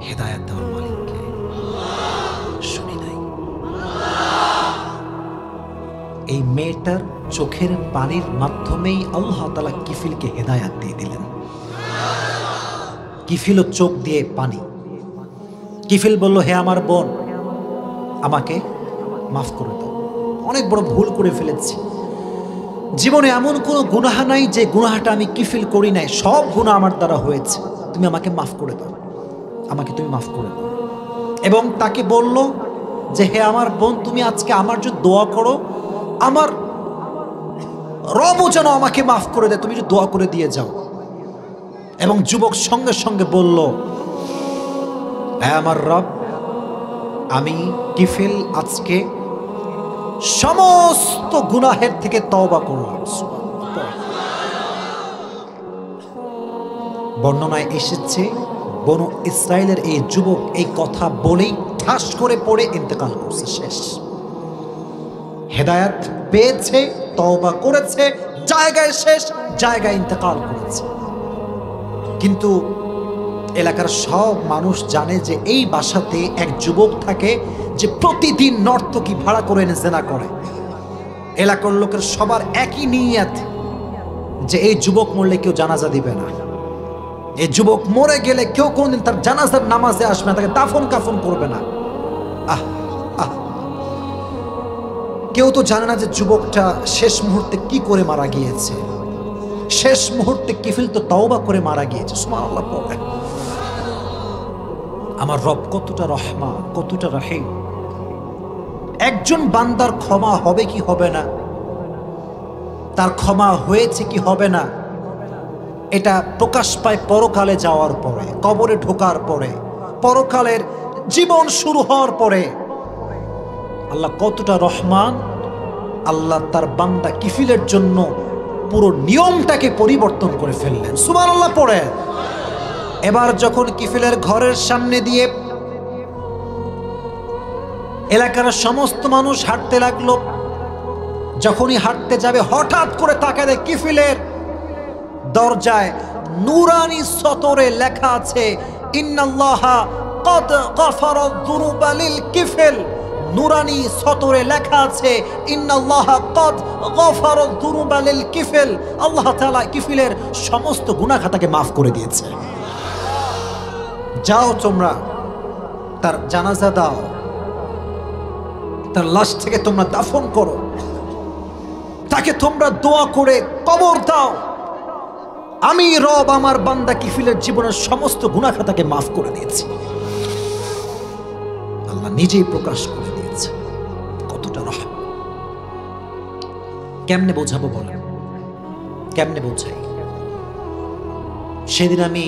হেদায়েত দেওয়ার মালিককে শুনি নাই। এই মেয়েটার চোখের পানির মাধ্যমেই আল্লাহ তাআলা কিফিলকে হেদায়েত দিয়ে দিলেন। কিফিলও চোখ দিয়ে পানি। কিফিল বলল, হে আমার বোন, আমাকে মাফ করে দাও, অনেক বড় ভুল করে ফেলেছি। জীবনে এমন কোনো গুনাহ নাই যে গুনাহটা আমি কিফিল করি নাই, সব গুনাহ আমার দ্বারা হয়েছে, তুমি আমাকে মাফ করে দাও, আমাকে তুমি মাফ করে দাও। এবং তাকে বলল যে, হে আমার বোন, তুমি আজকে আমার জন্য দোয়া করো, আমার রবও যেন আমাকে মাফ করে দেয়, তুমি যে দোয়া করে দিয়ে যাও। এবং যুবক সঙ্গে সঙ্গে বলল, হে আমার রব, আমি কিফিল আজকে সমস্ত গুনাহের থেকে তওবা করলাম। বর্ণনায় এসেছে বনু ইসরায়েলের এই যুবক এই কথা বলেই ঠাস করে পড়ে ইন্তেকাল করছে, শেষ। হেদায়েত পেয়েছে, তওবা করেছে, জায়গায় শেষ, জায়গায় ইন্তেকাল করেছে। কিন্তু এলাকার সব মানুষ জানে যে এই বাসাতে এক যুবক থাকে যে প্রতিদিন নর্তকী ভাড়া করে এনে জেনা করে। এলাকার লোকের সবার একই নিয়ত যে এই যুবক মরলে কেউ জানাজা দিবে না, এই যুবক মরে গেলে কেউ কোনদিন তার জানাজার নামাজে আসবে না, তাকে দাফন কাফন করবে না। আহ আহ কেউ তো জানে না যে যুবকটা শেষ মুহূর্তে কি করে মারা গিয়েছে। শেষ মুহূর্তে কিফিল তো তওবা করে মারা গিয়েছে। সুবহানাল্লাহ পড়ে। আমার রব কতটা রহমান, কতটা রহিম। একজন বান্দার ক্ষমা হবে কি হবে না, তার ক্ষমা হয়েছে কি হবে না, এটা প্রকাশ পায় পরকালে যাওয়ার পরে, কবরে ঢোকার পরে, পরকালের জীবন শুরু হওয়ার পরে। আল্লাহ কতটা রহমান, আল্লাহ তার বান্দা কিফিলের জন্য পুরো নিয়মটাকে পরিবর্তন করে ফেললেন। সুবহানাল্লাহ পড়ে। এবার যখন কিফিলের ঘরের সামনে দিয়ে এলাকার সমস্ত মানুষ হাঁটতে লাগলো, যখনই হাঁটতে যাবে হঠাৎ করে তাকায় দেখে কিফিলের দরজায় নুরানি সতরে লেখা আছে, ইন্নাল্লাহা ক্বাদ গাফারা যুনুবা লিল কিফিল। নুরানি সতরে লেখা আছে, ইন্নাল্লাহা ক্বাদ গাফারা যুনুবা লিল কিফিল। আল্লাহ তাআলা কিফিলের সমস্ত গুনাহ খাতাকে মাফ করে দিয়েছে। যাও তোমরা তার জানাজা দাও, তার লাশ থেকে তোমরা দাফন করো, তাকে তোমরা দোয়া করে কবর দাও। আমি রব আমার বান্দা কিফিলের জীবনের সমস্ত গুনাহ খাতাকে মাফ করে দিয়েছি। আল্লাহ নিজেই প্রকাশ করে দিয়েছে কতটা রহম। কেমনে বোঝাবো বলেন, কেমনে বোঝাই? সেদিন আমি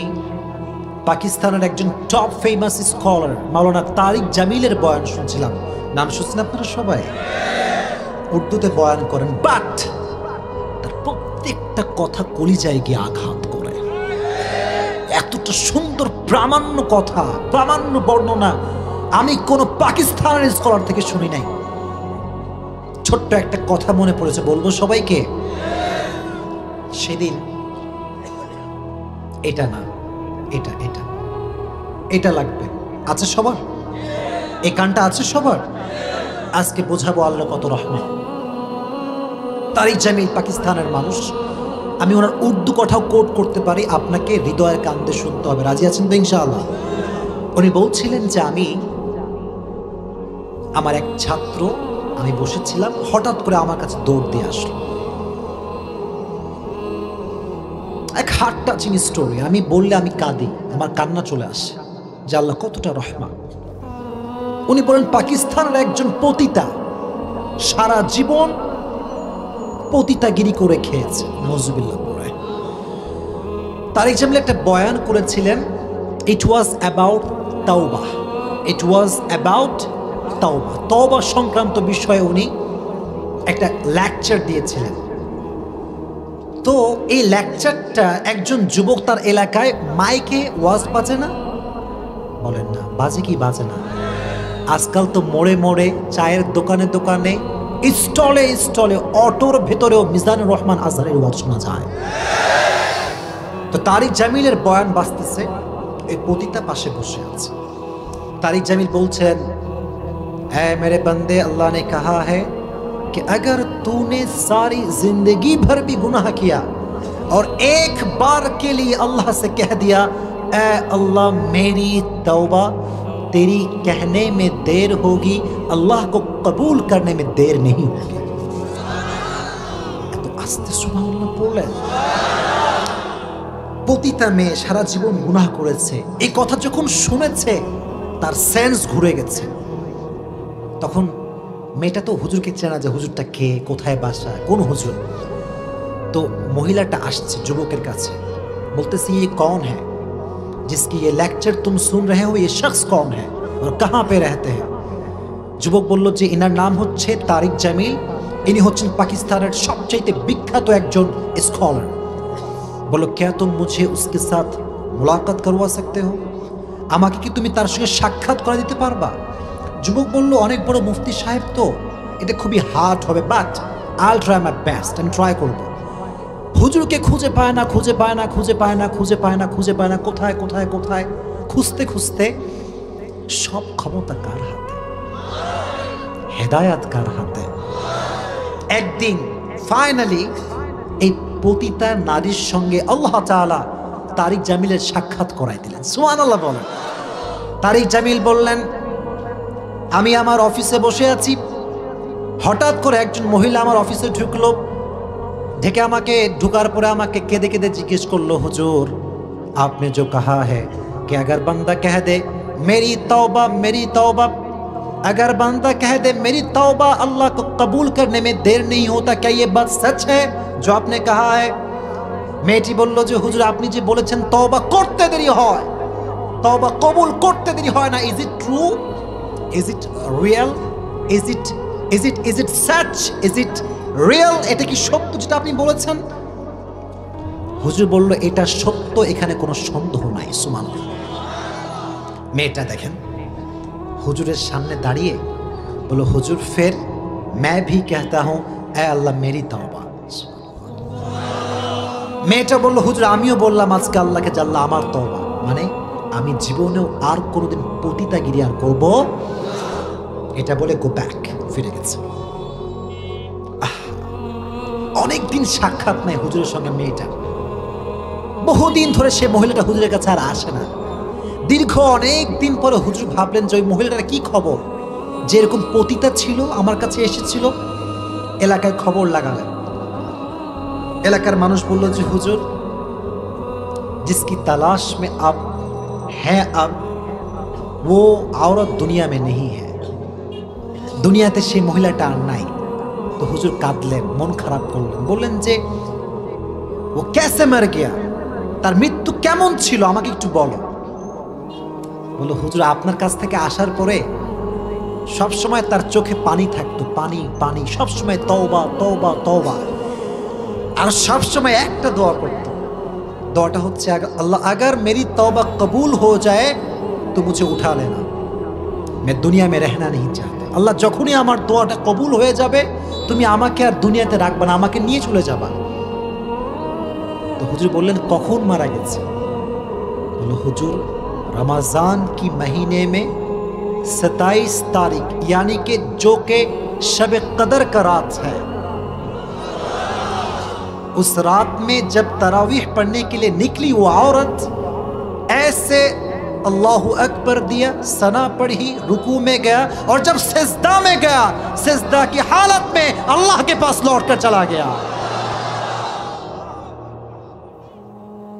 পাকিস্তানের একজন টপ ফেমাস স্কলার মাওলানা তারিক জামিলের বয়ান শুনছিলাম। নাম শুনছেন আপনারা সবাই? উর্দুতে বয়ান করেন, বাট তার প্রত্যেকটা কথা কলিজায় গিয়ে আঘাত করে। এতটা সুন্দর প্রামাণ্য কথা, প্রামাণ্য বর্ণনা আমি কোন পাকিস্তানের স্কলার থেকে শুনি নাই। ছোট্ট একটা কথা মনে পড়েছে, বলবো সবাইকে? সেদিন এটা না, এটা এটা এটা লাগবে, আছে সবার? এই কানটা আছে সবার? আজকে বোঝাবো আল্লাহ কত রহমান। তারিক জামিল পাকিস্তানের মানুষ, আমি ওনার উর্দু কথাও কোট করতে পারি, আপনাকে হৃদয়ের কান্দে শুনতে হবে। রাজি আছেন তো ইনশাআল্লাহ? উনি বলছিলেন যে আমার এক ছাত্র, আমি বসেছিলাম, হঠাৎ করে আমার কাছে দৌড় দিয়ে আসলো। এক হার্ট টাচিং স্টোরি। আমি বললে আমি কাঁদি, আমার কান্না চলে আসে যে আল্লাহ কতটা রহমান। উনি বলেন পাকিস্তানের একজন পতিতা সারা জীবন পতিতাগিরি করে খেয়েছে, নজুবিল্লাহ পড়ে। তারিক জামিল একটা বয়ান করেছিলেন, ইট ওয়াজ অ্যাবাউট তাওবা, ইট ওয়াজ অ্যাবাউট তাওবা, তওবা সংক্রান্ত বিষয়ে উনি একটা লেকচার দিয়েছিলেন। তো এই লেকচারটা একজন যুবক তার এলাকায় মাইকে ওয়াজ বাজে না, বলেন না বাজে কি বাজে না? আজকাল তো মোড়ে মোড়ে, চায়ের দোকানে দোকানে, স্টলে স্টলে, অটোর ভেতরেও মিজানুর রহমান আজহারের ওয়াজ শোনা যায়। তো তারিক জামিলের বয়ান বাজতেছে, এই পতিতা পাশে বসে আছে। तारिक जमील बोलছেন, ऐ मेरे बंदे, अल्लाह ने कहा है कि अगर तूने सारी जिंदगी भर भी गुनाह किया और एक बार के लिए अल्लाह से कह दिया ऐ अल्लाह मेरी तौबा, तेरी कहने में देर होगी, अल्लाह को कबूल करने में देर नहीं होगी। तो आस्ते सुबहानाल्लाह পড়লেন। পতিতা মেয়ে সারা জীবন গুনাহ করেছে, এই কথা যখন শুনেছে তার সেন্স ঘুরে গেছে। তখন মেয়েটা তো হুজুরকে চেনা, যে হুজুরটা কে, কোথায় বাসা, কোন হুজুর। তো মহিলাটা আসছে যুবকের কাছে, বলতেছে ये कौन है जिसकी ये लेक्चर तुम सुन रहे हो, ये शख्स कौन है और कहाँ पे रहते हैं। যুবক বলল যে ইনার নাম হচ্ছে তারিক জামিল, ইনি হচ্ছেন পাকিস্তানের সবচেয়ে বিখ্যাত একজন স্কলার। বলো क्या तुम मुझे उसके साथ मुलाकात करवा सकते हो, আমাকে কি তুমি তার সঙ্গে সাক্ষাৎ করে দিতে পারবা। যুবক বলল অনেক বড় মুফতি সাহেব, তো এটা খুবই হার্ড হবে, but I will try my best, আমি ট্রাই করব। হুজুরকে খুঁজে পায় না, খুঁজে পায় না, খুঁজে পায় না, খুঁজে পায় না, খুঁজে পায় না, কোথায় কোথায় কোথায় খুঁজতে খুঁজতে সব ক্ষমতা কার হাতে? হেদায়াত কার হাতে? একদিন ফাইনালি এই পতিতা নারীর সঙ্গে আল্লাহ তাআলা তারিক জামিলের সাক্ষাৎ করাই দিলেন। সুবহানাল্লাহ বলেন। তারিক জামিল বললেন, আমি আমার অফিসে বসে আছি, হঠাৎ করে একজন মহিলা আমার অফিসে ঢুকলো, ঢেকে আমাকে ঢুকার পরে আমাকে কেঁদে কেঁদে জিজ্ঞেস করলো, হুজুর आपने जो कहा है कि अगर बंदा कह दे मेरी तौबा मेरी तौबा, अगर बंदा कह दे मेरी तौबा अल्लाह को कबूल करने में देर नहीं होता, क्या ये बात सच है जो आपने कहा है। মেয়েটি বলল যে হুজুর আপনি যে বলেছেন তওবা করতে দেরি হয়, তওবা কবুল করতে দেরি হয় না, is it true, is it real, is it such, is it real, এটা কি সত্য যেটা আপনি বলেছেন। হুজুর বলল এটা সত্য, এখানে কোনো সন্দেহ নাই। সুবহানাল্লাহ। মেয়েটা দেখেন হুজুরের সামনে দাঁড়িয়ে বলল, হুজুর ফের मैं भी कहता हूं ऐ अल्लाह मेरी तौबा। মেয়েটা বলল, হুজুর আমিও বললাম আজকে আল্লাহকে, জাল্লা আমার তওবা, মানে আমি জীবনেও আর কোনোদিন পতিতাগিরি আর করব। এটা বলে গো ব্যাক, ফিরে গেছে। অনেকদিন সাক্ষাৎ নাই হুজুরের সঙ্গে মেয়েটা, বহুদিন ধরে সে মহিলাটা হুজুরের কাছে আর আসে না। দীর্ঘ অনেক দিন পরে হুজুর ভাবলেন যে ওই মহিলাটার কি খবর, যে এরকম পতিতা ছিল আমার কাছে এসেছিল। এলাকায় খবর লাগালেন, এলাকার মানুষ বলল যে হুজুর जिसकी तलाश में आप हैं अब वो औरत दुनिया में नहीं है, দুনিয়াতে সেই মহিলাটা আর নাই। তো হুজুর কাঁদলেন, মন খারাপ করলেন, বললেন যে ও कैसे मर गया, তার মৃত্যু কেমন ছিল আমাকে একটু বলো। বলল হুজুর আপনার কাছ থেকে আসার পরে সব সময় তার চোখে পানি থাকতো, পানি পানি, সব সময় তওবা তওবা তওবা, আর সব সময় একটা দোয়া করত, দোয়াটা হচ্ছে আল্লাহ अगर मेरी तौबा कबूल हो जाए तो मुझे उठा लेना, मैं दुनिया में रहना नहीं चाहता। আল্লাহ যখনই আমার দোয়াটা কবুল হয়ে যাবে তুমি আমাকে আর দুনিয়াতে রাখবে না, আমাকে নিয়ে চলে যাবা। তো হুজুর বললেন কখন মারা গেছে। বলল হুজুর रमजान की महीने में 27 तारीख यानी कि जो के शब कदर का रात है, उस रात में जब तरावीह पढ़ने के लिए निकली वो औरत, ऐसे अल्लाहु अकबर दिया, सना पढ़ी, रुकू में गया, और जब सिजदा में गया, सिजदा की हालत में अल्लाह के पास लौट कर चला गया।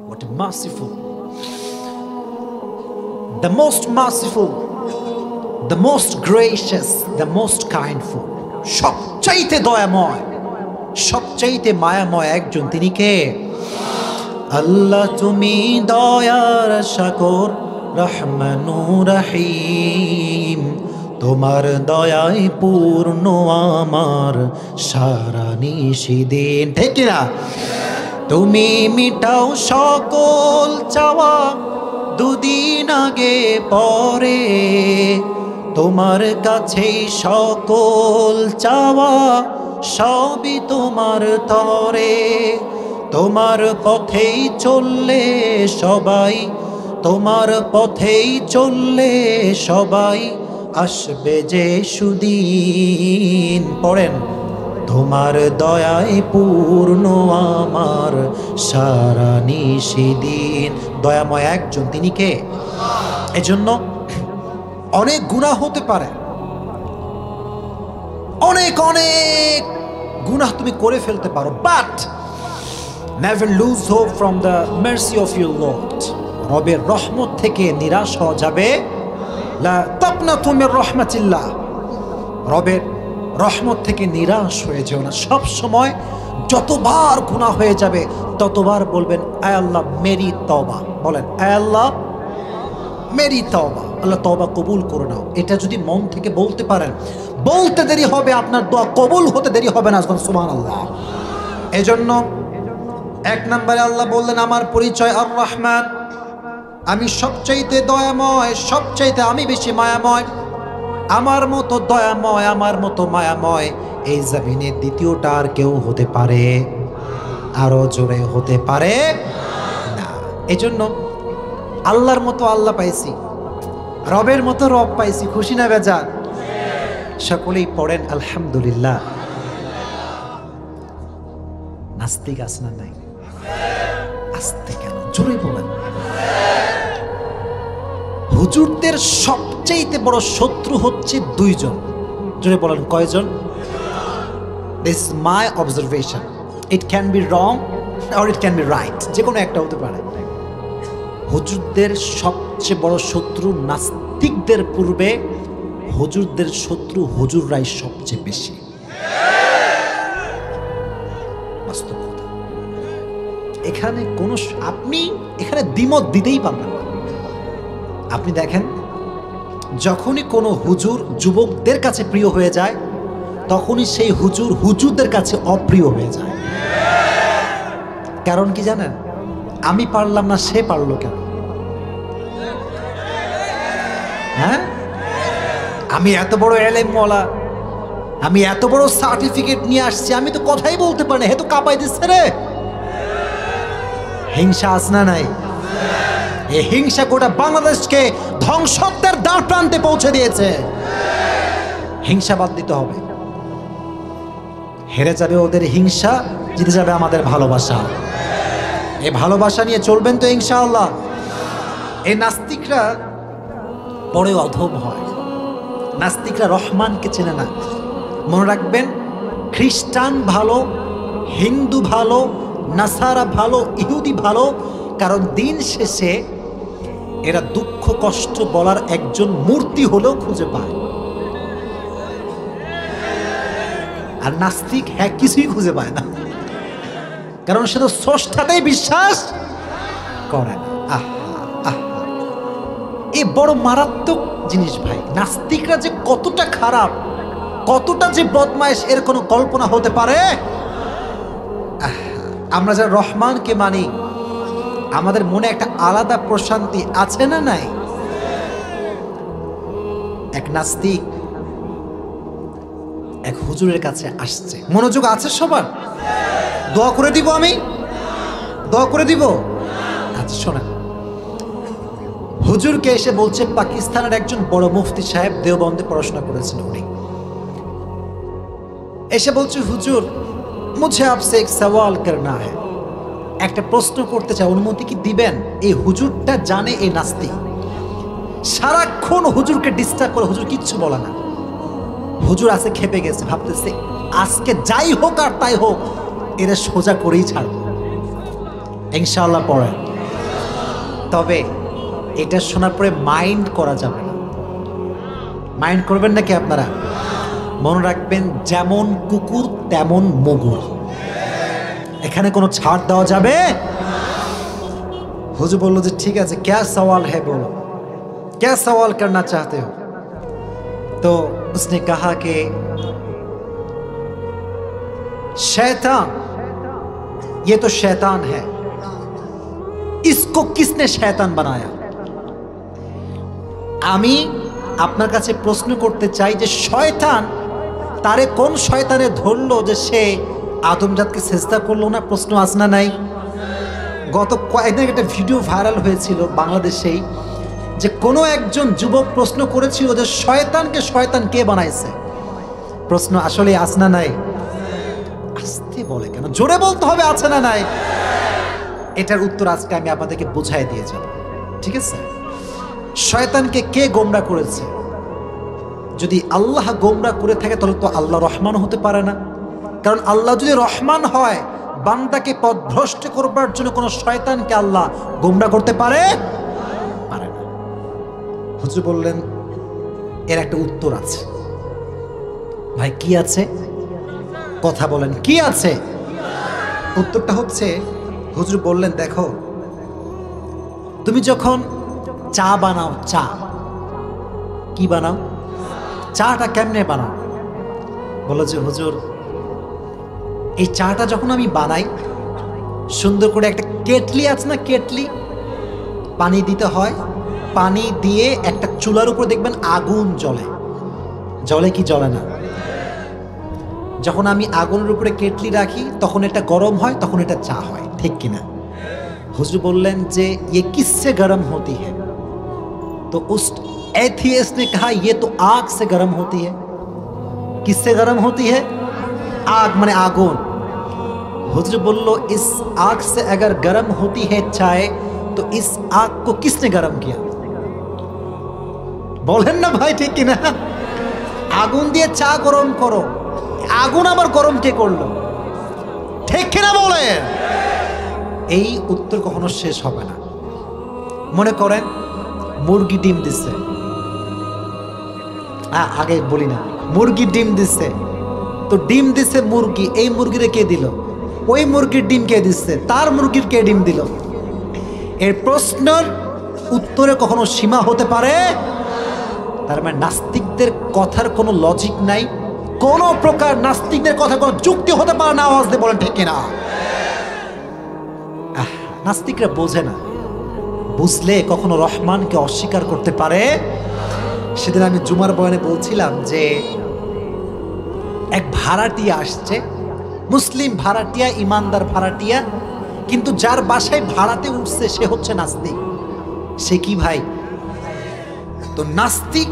What merciful, the most merciful, the most gracious, the most kindful, সবচাইতে দয়াময়, সবচাইতে মায়াময় একজন, তিনি কে? আল্লাহ তুমি দয়ার সাগর, রহমানু রহিম, তোমার দয়ায় পূর্ণ আমার সারা নিশিদিন। ঠিক না? তুমি মিটাও সকল চাওয়া, দুদিন আগে পরে তোমার কাছেই সকল চাওয়া, সবই তোমার তরে। তোমার পথেই চললে সবাই, তোমার পথেই চললে সবাই, আসবে যে সুদিন। পড়েন, তোমার দয়ায় পূর্ণ আমার সারা নিশিদিন। দয়াময় একজন, তিনি কে? এজন্য অনেক গুনাহ হতে পারে, অনেক অনেক গুনাহ তুমি করে ফেলতে পারো, but never lose hope from the mercy of your Lord. রবের রহমত থেকে নিরাশ হওয়া যাবে লা তাকনাতু মির রাহমাতিল্লাহ। রবের রহমত থেকে নিরাশ হয়ে যেও না। সব সময় যতবার গুনাহ হয়ে যাবে ততবার বলবেন, আয় আল্লাহ মেরি তওবা। বলেন, আয় আল্লাহ মেরি তওবা। আল্লাহ তওবা কবুল করে নাও। এটা যদি মন থেকে বলতে পারেন, বলতে দেরি হবে, আপনার দোয়া কবুল হতে দেরি হবে না। সুবহানাল্লাহ। এজন্য এক নম্বরে আল্লাহ বললেন, আমার পরিচয় আর রহমান, আমি সবচাইতে দয়াময়, সবচাইতে আমি বেশি মায়াময়। আমার মতো দয়াময়, আমার মতো মায়াময় এই জমিনে দ্বিতীয়টা আর কেউ হতে পারে? আরো জোরে হতে পারে না। এজন্য আল্লাহর মতো আল্লাহ পাইছি, রবের মতো রব পাইছি, খুশি না বেজার? সকলেই পড়েন আলহামদুলিল্লাহ। নাস্তিক আছে না নাই? আস্তে কেন, জোরে বলেন। হুজুরদের সবচেয়ে বড় শত্রু হচ্ছে দুইজন। জোরে বলেন, কয়জন? This my observation, it can be wrong or it can be right, যে কোনো একটা হতে পারে। হুজুরদের সবচেয়ে বড় শত্রু নাস্তিকদের পূর্বে হুজুরদের শত্রু হুজুররাই সবচেয়ে বেশি। বাস্তব কথা। এখানে কোনো আপনি এখানে দ্বিমত দিতেই পারবেন না। আপনি দেখেন, যখনই কোনো হুজুর যুবকদের কাছে প্রিয় হয়ে যায়, তখনই সেই হুজুর হুজুরদের কাছে অপ্রিয় হয়ে যায়। কারণ কি জানেন? আমি পারলাম না, সে পারলো কেন? হ্যাঁ, আমি এত বড় এলেমওয়ালা, আমি এত বড় সার্টিফিকেট নিয়ে আসছি, আমি তো কথাই বলতে পারি না, হে তো কাঁপাই দিচ্ছে রে। হিংসা আছে না নাই? এই হিংসা গোটা বাংলাদেশকে ধ্বংসের দ্বার প্রান্তে পৌঁছে দিয়েছে। হিংসা বাদ দিতে হবে। হেরে যাবে ওদের হিংসা, জিতে যাবে আমাদের ভালোবাসা। এই ভালোবাসা নিয়ে চলবেন তো ইনশাআল্লাহ। এই নাস্তিকরা বড় অধম হয়। নাস্তিকরা রহমানকে চেনে না। মনে রাখবেন, খ্রিস্টান ভালো, হিন্দু ভালো, নাসারা ভালো, ইহুদি ভালো, কারণ দিন শেষে এরা দুঃখ কষ্ট বলার একজন মূর্তি হলেও খুঁজে পায়। আর নাস্তিক হ্যাঁ কিছুই খুঁজে পায় না, কারণ সে তো স্রষ্টাতেই বিশ্বাস করে না। এই বড় মারাত্মক জিনিস ভাই। নাস্তিকরা যে কতটা খারাপ, কতটা যে বদমাইশ, এর কোনো কল্পনা হতে পারে? আমরা যারা রহমানকে মানি, আমাদের মনে একটা আলাদা প্রশান্তি আছে না নাই? এক নাস্তিক এক হুজুরের কাছে আসছে। মনোযোগ আছে সবার? দোয়া করে দিব, আমি দোয়া করে দিব। আচ্ছা শোনা, হুজুরকে এসে বলছে, পাকিস্তানের একজন বড় মুফতি সাহেব, দেওবন্দে পড়াশোনা করেছেন উনি, এসে বলছে, হুজুর मुझे आपसे एक सवाल करना है, একটা প্রশ্ন করতে চাই, অনুমতি কি দিবেন? এই হুজুরটা জানে এই নাস্তিক, সারাক্ষণ হুজুরকে ডিস্টার্ব করে, হুজুর কিচ্ছু বলে না। হুজুর আছে খেপে গেছে, ভাবতেছে আজকে যাই হোক আর তাই হোক এরা সোজা করেই ছাড়ব ইনশাআল্লাহ পড়ে। তবে এটা শোনার পরে মাইন্ড করা যাবে না। মাইন্ড করবেন নাকি আপনারা? মনে রাখবেন, যেমন কুকুর তেমন মুগুর, এখানে কোনো ছাড় দেওয়া যাবে। হুজুর বলল যে ঠিক আছে, क्या सवाल है बोलो, क्या सवाल करना चाहते हो? तो उसने कहा कि शैतान, ये तो शैतान है, इसको किसने शैतान बनाया? আমি আপনার কাছে প্রশ্ন করতে চাই যে শয়তান, তারে কোন শয়তানে ধরলো যে সে আদমজাতকে সেজদা করলো না? প্রশ্ন আছে না নাই? গত কয়েকদিন একটা ভিডিও ভাইরাল হয়েছিল বাংলাদেশেই, যে কোনো একজন যুবক প্রশ্ন করেছিল যে শয়তানকে শয়তান কে বানাইছে? প্রশ্ন আসলে আছে না নাই? আস্তে বলে কেন, জোরে বলতে হবে আছে না নাই। এটার উত্তর আজকে আমি আপনাদেরকে বুঝাই দিয়ে যাব, ঠিক আছে? শয়তানকে কে গোমরা করেছে? যদি আল্লাহ গোমরা করে থাকে তাহলে তো আল্লাহ রহমান হতে পারে না। কারণ আল্লাহ যদি রহমান হয়, বান্দাকে পথভ্রষ্ট করবার জন্য কোনো শয়তানকে আল্লাহ গোমরা করতে পারে পারে না। হুজুর বললেন এর একটা উত্তর আছে। ভাই কি আছে? কথা বলেন, কি আছে? উত্তরটা হচ্ছে, হুজুর বললেন দেখো, তুমি যখন চা বানাও, চা কি বানাও? চাটা কেমনে বানাও? বলো যে হুজুর এই চাটা যখন আমি বানাই, সুন্দর করে একটা কেটলি আছে না, কেটলি, পানি দিতে হয়, পানি দিয়ে একটা চুলার উপর দেখবেন আগুন জ্বলে, জ্বলে কি জ্বলে না? যখন আমি আগুনের উপরে কেটলি রাখি তখন এটা গরম হয়, তখন এটা চা হয়, ঠিক কিনা? হুজুর বললেন যে ये किससे गर्म होती है? तो उस एथियस्ट ने कहा ये तो आग से गर्म होती है। किससे गर्म होती है? आग माने आगुन। हुजूर बोलो इस आग से अगर गर्म होती है चाय, तो इस आग को किसने गर्म किया? बोलें ना भाई, ठीक कि ना? आगुन दिए चा गरम करो, आगुन आबार गरम के करलो, ठीक कि ना? बोले এই উত্তর কখনো শেষ হবে না। মনে করেন মুরগি ডিম দিচ্ছে, আগে বলি না, মুরগি ডিম দিচ্ছে, তো ডিম দিচ্ছে মুরগি, এই মুরগিরে কে দিল? ওই মুরগির ডিম কে দিচ্ছে? তার মুরগির কে ডিম দিল? এর প্রশ্নের উত্তরে কখনো সীমা হতে পারে? তার মানে নাস্তিকদের কথার কোনো লজিক নাই, কোনো প্রকার নাস্তিকদের কথা কোনো যুক্তি হতে পারে না। আওয়াজ দিয়ে বলেন ঠিক কিনা? নাস্তিকরা বোঝে না, বুঝলে কখনো রহমানকে অস্বীকার করতে পারে? সেদিন আমি জুমার বয়ানে বলছিলাম যে এক ভাড়াটিয়া আসছে, মুসলিম ভাড়াটিয়া, ইমানদার ভাড়াটিয়া, কিন্তু যার বাসায় ভাড়াতে উঠছে সে হচ্ছে নাস্তিক। সে কি ভাই? তো নাস্তিক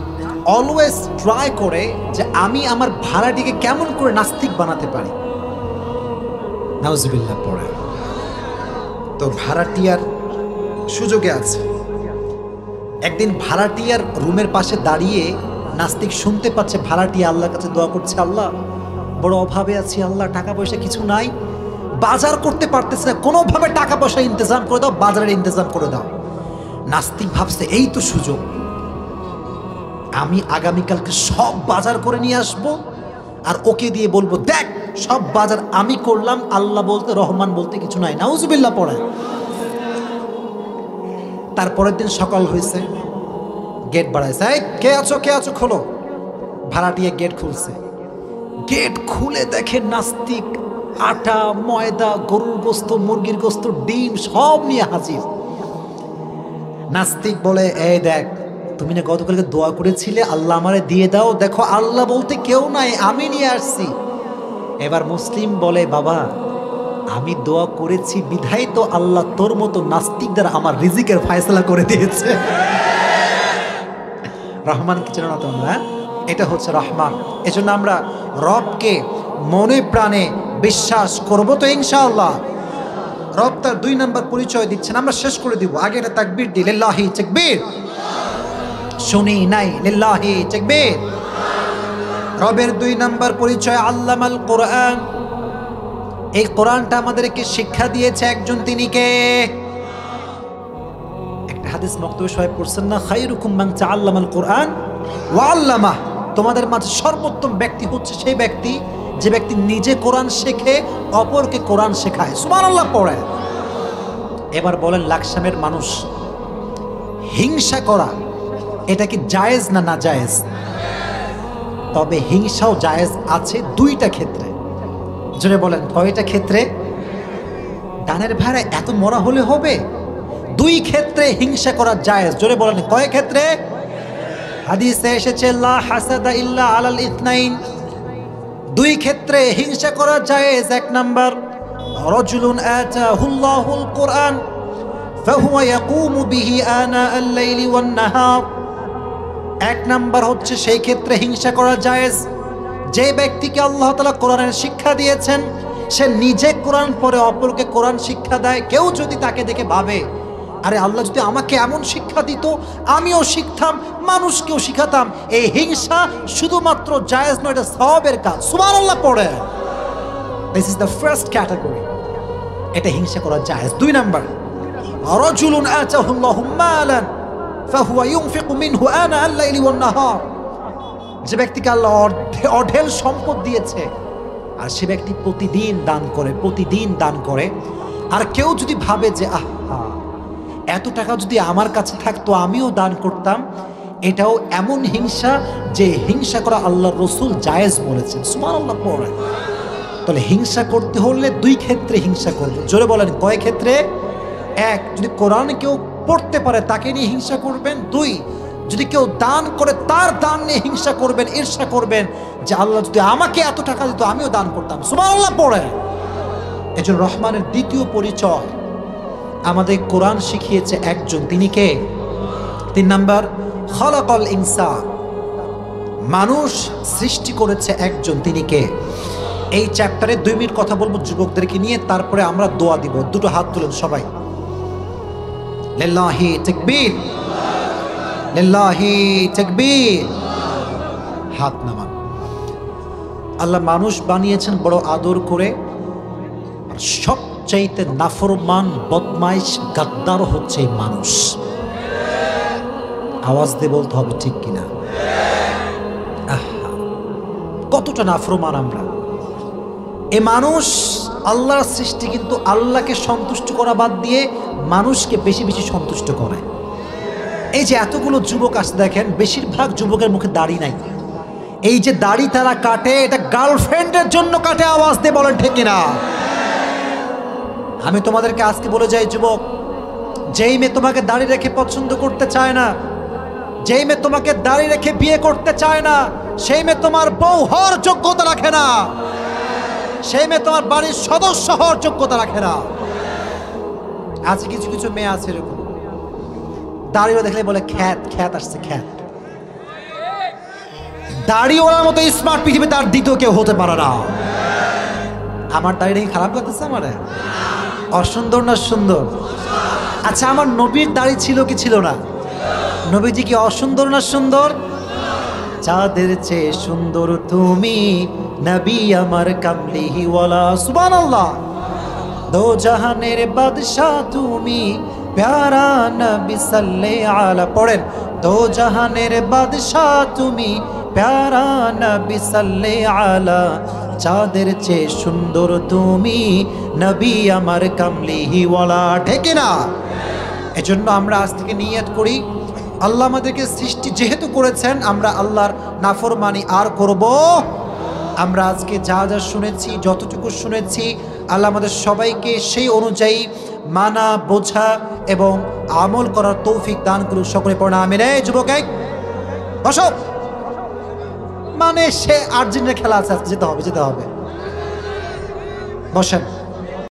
অলওয়েজ ট্রাই করে যে আমি আমার ভাড়াটিকে কেমন করে নাস্তিক বানাতে পারি। নাউজুবিল্লাহ পড়ে। তো ভাড়াটিয়ার সুযোগে আছে, একদিন ভাড়াটিয়ার রুমের পাশে দাঁড়িয়ে নাস্তিক শুনতে পাচ্ছে ভাড়াটিয়া আল্লাহর কাছে দোয়া করছে, আল্লাহ বড় অভাবে আছি, আল্লাহ টাকা পয়সা কিছু নাই, বাজার করতে পারতেছে না, কোনোভাবে টাকা পয়সা ইন্তজাম করে দাও, বাজারের ইন্তজাম করে দাও। নাস্তিক ভাবছে এই তো সুযোগ, আমি আগামীকালকে সব বাজার করে নিয়ে আসবো আর ওকে দিয়ে বলবো দেখ সব বাজার আমি করলাম, আল্লাহ বলতে রহমান বলতে কিছু নাই। নাউজুবিল্লাহ পড়ে। তারপরের দিন সকাল হয়েছে, গেট বাড়াইছে, এই কে আছো, কে আছো, খোলো। ভাড়াটিয়া গেট খুলছে, গেট খুলে দেখে নাস্তিক আটা, ময়দা, গরুর গোস্ত, মুরগির গোস্ত, ডিম সব নিয়ে হাজির। নাস্তিক বলে এই দেখ, তুমি না গতকালকে দোয়া করেছিলে আল্লাহ আমারে দিয়ে দাও, দেখো আল্লাহ বলতে কেউ নাই, আমি নিয়ে আসছি। এবার মুসলিম বলে বাবা আমি দোয়া করেছি বিধাই তো আল্লাহ তোর মতো নাস্তিকদের আমার রিজিকের ফয়সালা করে দিয়েছে। রহমান কি চেনো না তোমরা? এটা হচ্ছে রহমান। এজন্য আমরা রবকে মনে প্রাণে বিশ্বাস করব তো ইনশাআল্লাহ। রব তার 2 নম্বর পরিচয় দিচ্ছেন, আমরা শেষ করে দিব। আগে এটা তাকবীর দি, লিল্লাহি তাকবীর। শুনি নাই, লিল্লাহি তাকবীর। রবের 2 নম্বর পরিচয় আল্লামাল কোরআন। এই কোরআনটা আমাদেরকে শিক্ষা দিয়েছে একজন, তিনি কে? একটা হাদিস মক্তবে সবাই পড়ছেন না, খায়রুকুম মান তাআল্লামাল কোরআন ওয়া আল্লামাহ। তোমাদের মাঝে সর্বোত্তম ব্যক্তি হচ্ছে সেই ব্যক্তি যে ব্যক্তি নিজে কোরআন শেখে, অপরকে কোরআন শেখায়। সুবহানাল্লাহ পড়ে। এবার বলেন, লাকসামের মানুষ হিংসা করা এটা কি জায়েজ না না জায়েজ? তবে হিংসাও জায়েজ আছে 2টা ক্ষেত্রে। জোরে বলেন, কয়টা ক্ষেত্রে? ডানের ভাড়া এত মরা হলে হবে? 2 ক্ষেত্রে হিংসা করা জায়েজ। জোরে বলেন, কয় ক্ষেত্রে? হাদিসে এসেছে লা হাসাদা ইল্লা আলাল ইথনাইন। 2 ক্ষেত্রে হিংসা করা জায়েজ। 1 নাম্বার, রাজুলুন আতাহুল্লাহুল কোরআন ফাহুয়া ইয়াকুমু বিহি আনা আল-লাইলি ওয়ান-নাহার। 1 নাম্বার হচ্ছে সেই ক্ষেত্রে হিংসা করা জায়েজ যে ব্যক্তিকে আল্লাহ তাআলা কোরআনের শিক্ষা দিয়েছেন, সে নিজে কোরআন পড়ে অপরকে কোরআন শিক্ষা দেয়। কেউ যদি তাকে দেখে ভাবে, আরে আল্লাহ যদি আমাকে এমন শিক্ষা দিত, আমিও শিখতাম, মানুষকেও শিখাতাম, এই হিংসা শুধুমাত্র জায়েজ নয়, এটা সওয়াবের কাজ। সুবহানাল্লাহ পড়ে। This is the first category, এটা হিংসা করা জায়েজ। 2 নাম্বার, রাজুলুন আতাহুল্লাহু মালান ফাহুয়া ইউনফিকু মিনহু আনা আল-লাইলি ওয়ান-নাহার। যে ব্যক্তিকে আল্লাহ অঢেল সম্পদ দিয়েছে আর সে ব্যক্তি প্রতিদিন দান করে, প্রতিদিন দান করে। আর কেউ যদি ভাবে যে আহা, এত টাকা যদি আমার কাছে থাকতো আমিও দান করতাম, এটাও এমন হিংসা যে হিংসা করা আল্লাহর রাসূল জায়েজ বলেছেন। সুবহানাল্লাহ পড়ে। তাহলে হিংসা করতে হলে 2 ক্ষেত্রে হিংসা করব। জোরে বলেন, কয় ক্ষেত্রে? 1, যদি কোরআন কেউ পড়তে পারে তাকে নিয়ে হিংসা করবেন। 2, যদি কেউ দান করে তার দান নিয়ে হিংসা করবেন, ঈর্ষা করবেন যে আল্লাহ যদি আমাকে এত টাকা দিত আমিও দান করতাম। সুবহানাল্লাহ পড়ে। এজন্য রহমানের 2য় পরিচয় আমাদের কোরআন শিখিয়েছে একজন, তিনি কে? 3 নাম্বার, খালাকাল ইনসান। মানুষ সৃষ্টি করেছে একজন, তিনি কে? এই চ্যাপ্টারে 2 মিনিট কথা বলবো যুবকদেরকে নিয়ে, তারপরে আমরা দোয়া দিব। 2টো হাত তুলেন সবাই। লিল্লাহি তাকবীর, লিল্লাহি তাকবীর। হাত নামান। আল্লাহ মানুষ বানিয়েছেন বড় আদর করে, আর সবচাইতে নাফরমান, বদমাইশ, গাদ্দার হচ্ছে মানুষ। আওয়াজ দিয়ে বলতে হবে ঠিক কিনা? কতটা নাফরমান আমরা। এ মানুষ আল্লাহর সৃষ্টি, কিন্তু আল্লাহকে সন্তুষ্ট করা বাদ দিয়ে মানুষকে বেশি বেশি সন্তুষ্ট করে। এই যে এতগুলো যুবক আসছে দেখেন, বেশিরভাগ যুবকের মুখে দাড়ি নাই। এই যে দাড়ি তারা কাটে, এটা গার্লফ্রেন্ডের জন্য কাটে। আওয়াজ দিয়ে বলেন ঠিক কিনা? আমি তোমাদেরকে আজকে বলে যাই যুবক, যেই মেয়ে তোমাকে দাড়ি রেখে পছন্দ করতে চায় না, যেই মেয়ে তোমাকে দাড়ি রেখে বিয়ে করতে চায় না, সেই মেয়ে তোমার বউ হওয়ার যোগ্যতা রাখে না, সেই মেয়ে তোমার বাড়ির সদস্য হওয়ার যোগ্যতা রাখে না। আজ কিছু কিছু মেয়ে আছে এরকম, দাড়িও দেখলে বলে খ্যাত, খ্যাত আসছে খ্যাত। দাড়িওয়ালার মতো স্মার্ট পৃথিবীতে আর দ্বিতীয় কেউ হতে পারে না। আমার দাড়ি দেখে খারাপ লাগতেছে? আমার অসুন্দর না সুন্দর? আচ্ছা, আমার নবীর দাড়ি ছিল কি ছিল না? নবীজি কি অসুন্দর না সুন্দর? চাঁদের চেয়ে সুন্দর তুমি নবী আমার কামলিহি ওয়ালা। সুবহানাল্লাহ। দো জাহানের বাদশা তুমি প্যারা নবী সাল্লাল্লাহু আলা। পড়েন, দো জাহানের বাদশা তুমি প্যারা নবী সাল্লাল্লাহু আলা। চাঁদের চেয়ে সুন্দর তুমি নবী আমার কামলিহি ওয়ালা। ঠিক না? এজন্য আমরা আজ থেকে নিয়ত করি, আল্লাহ আমাদেরকে সৃষ্টি যেহেতু করেছেন, আমরা আল্লাহর নাফরমানি আর করব। আমরা আজকে যা যা শুনেছি, যতটুকু শুনেছি, আল্লাহ আমাদের সবাইকে সেই অনুযায়ী মানা, বোঝা এবং আমল করার তৌফিক দান করুক। সকলে পড়া আমিন। এই যুবক, বসো। মানে সে আর্জেন্টিনার খেলা আছে, যেতে হবে, যেতে হবে। বসেন।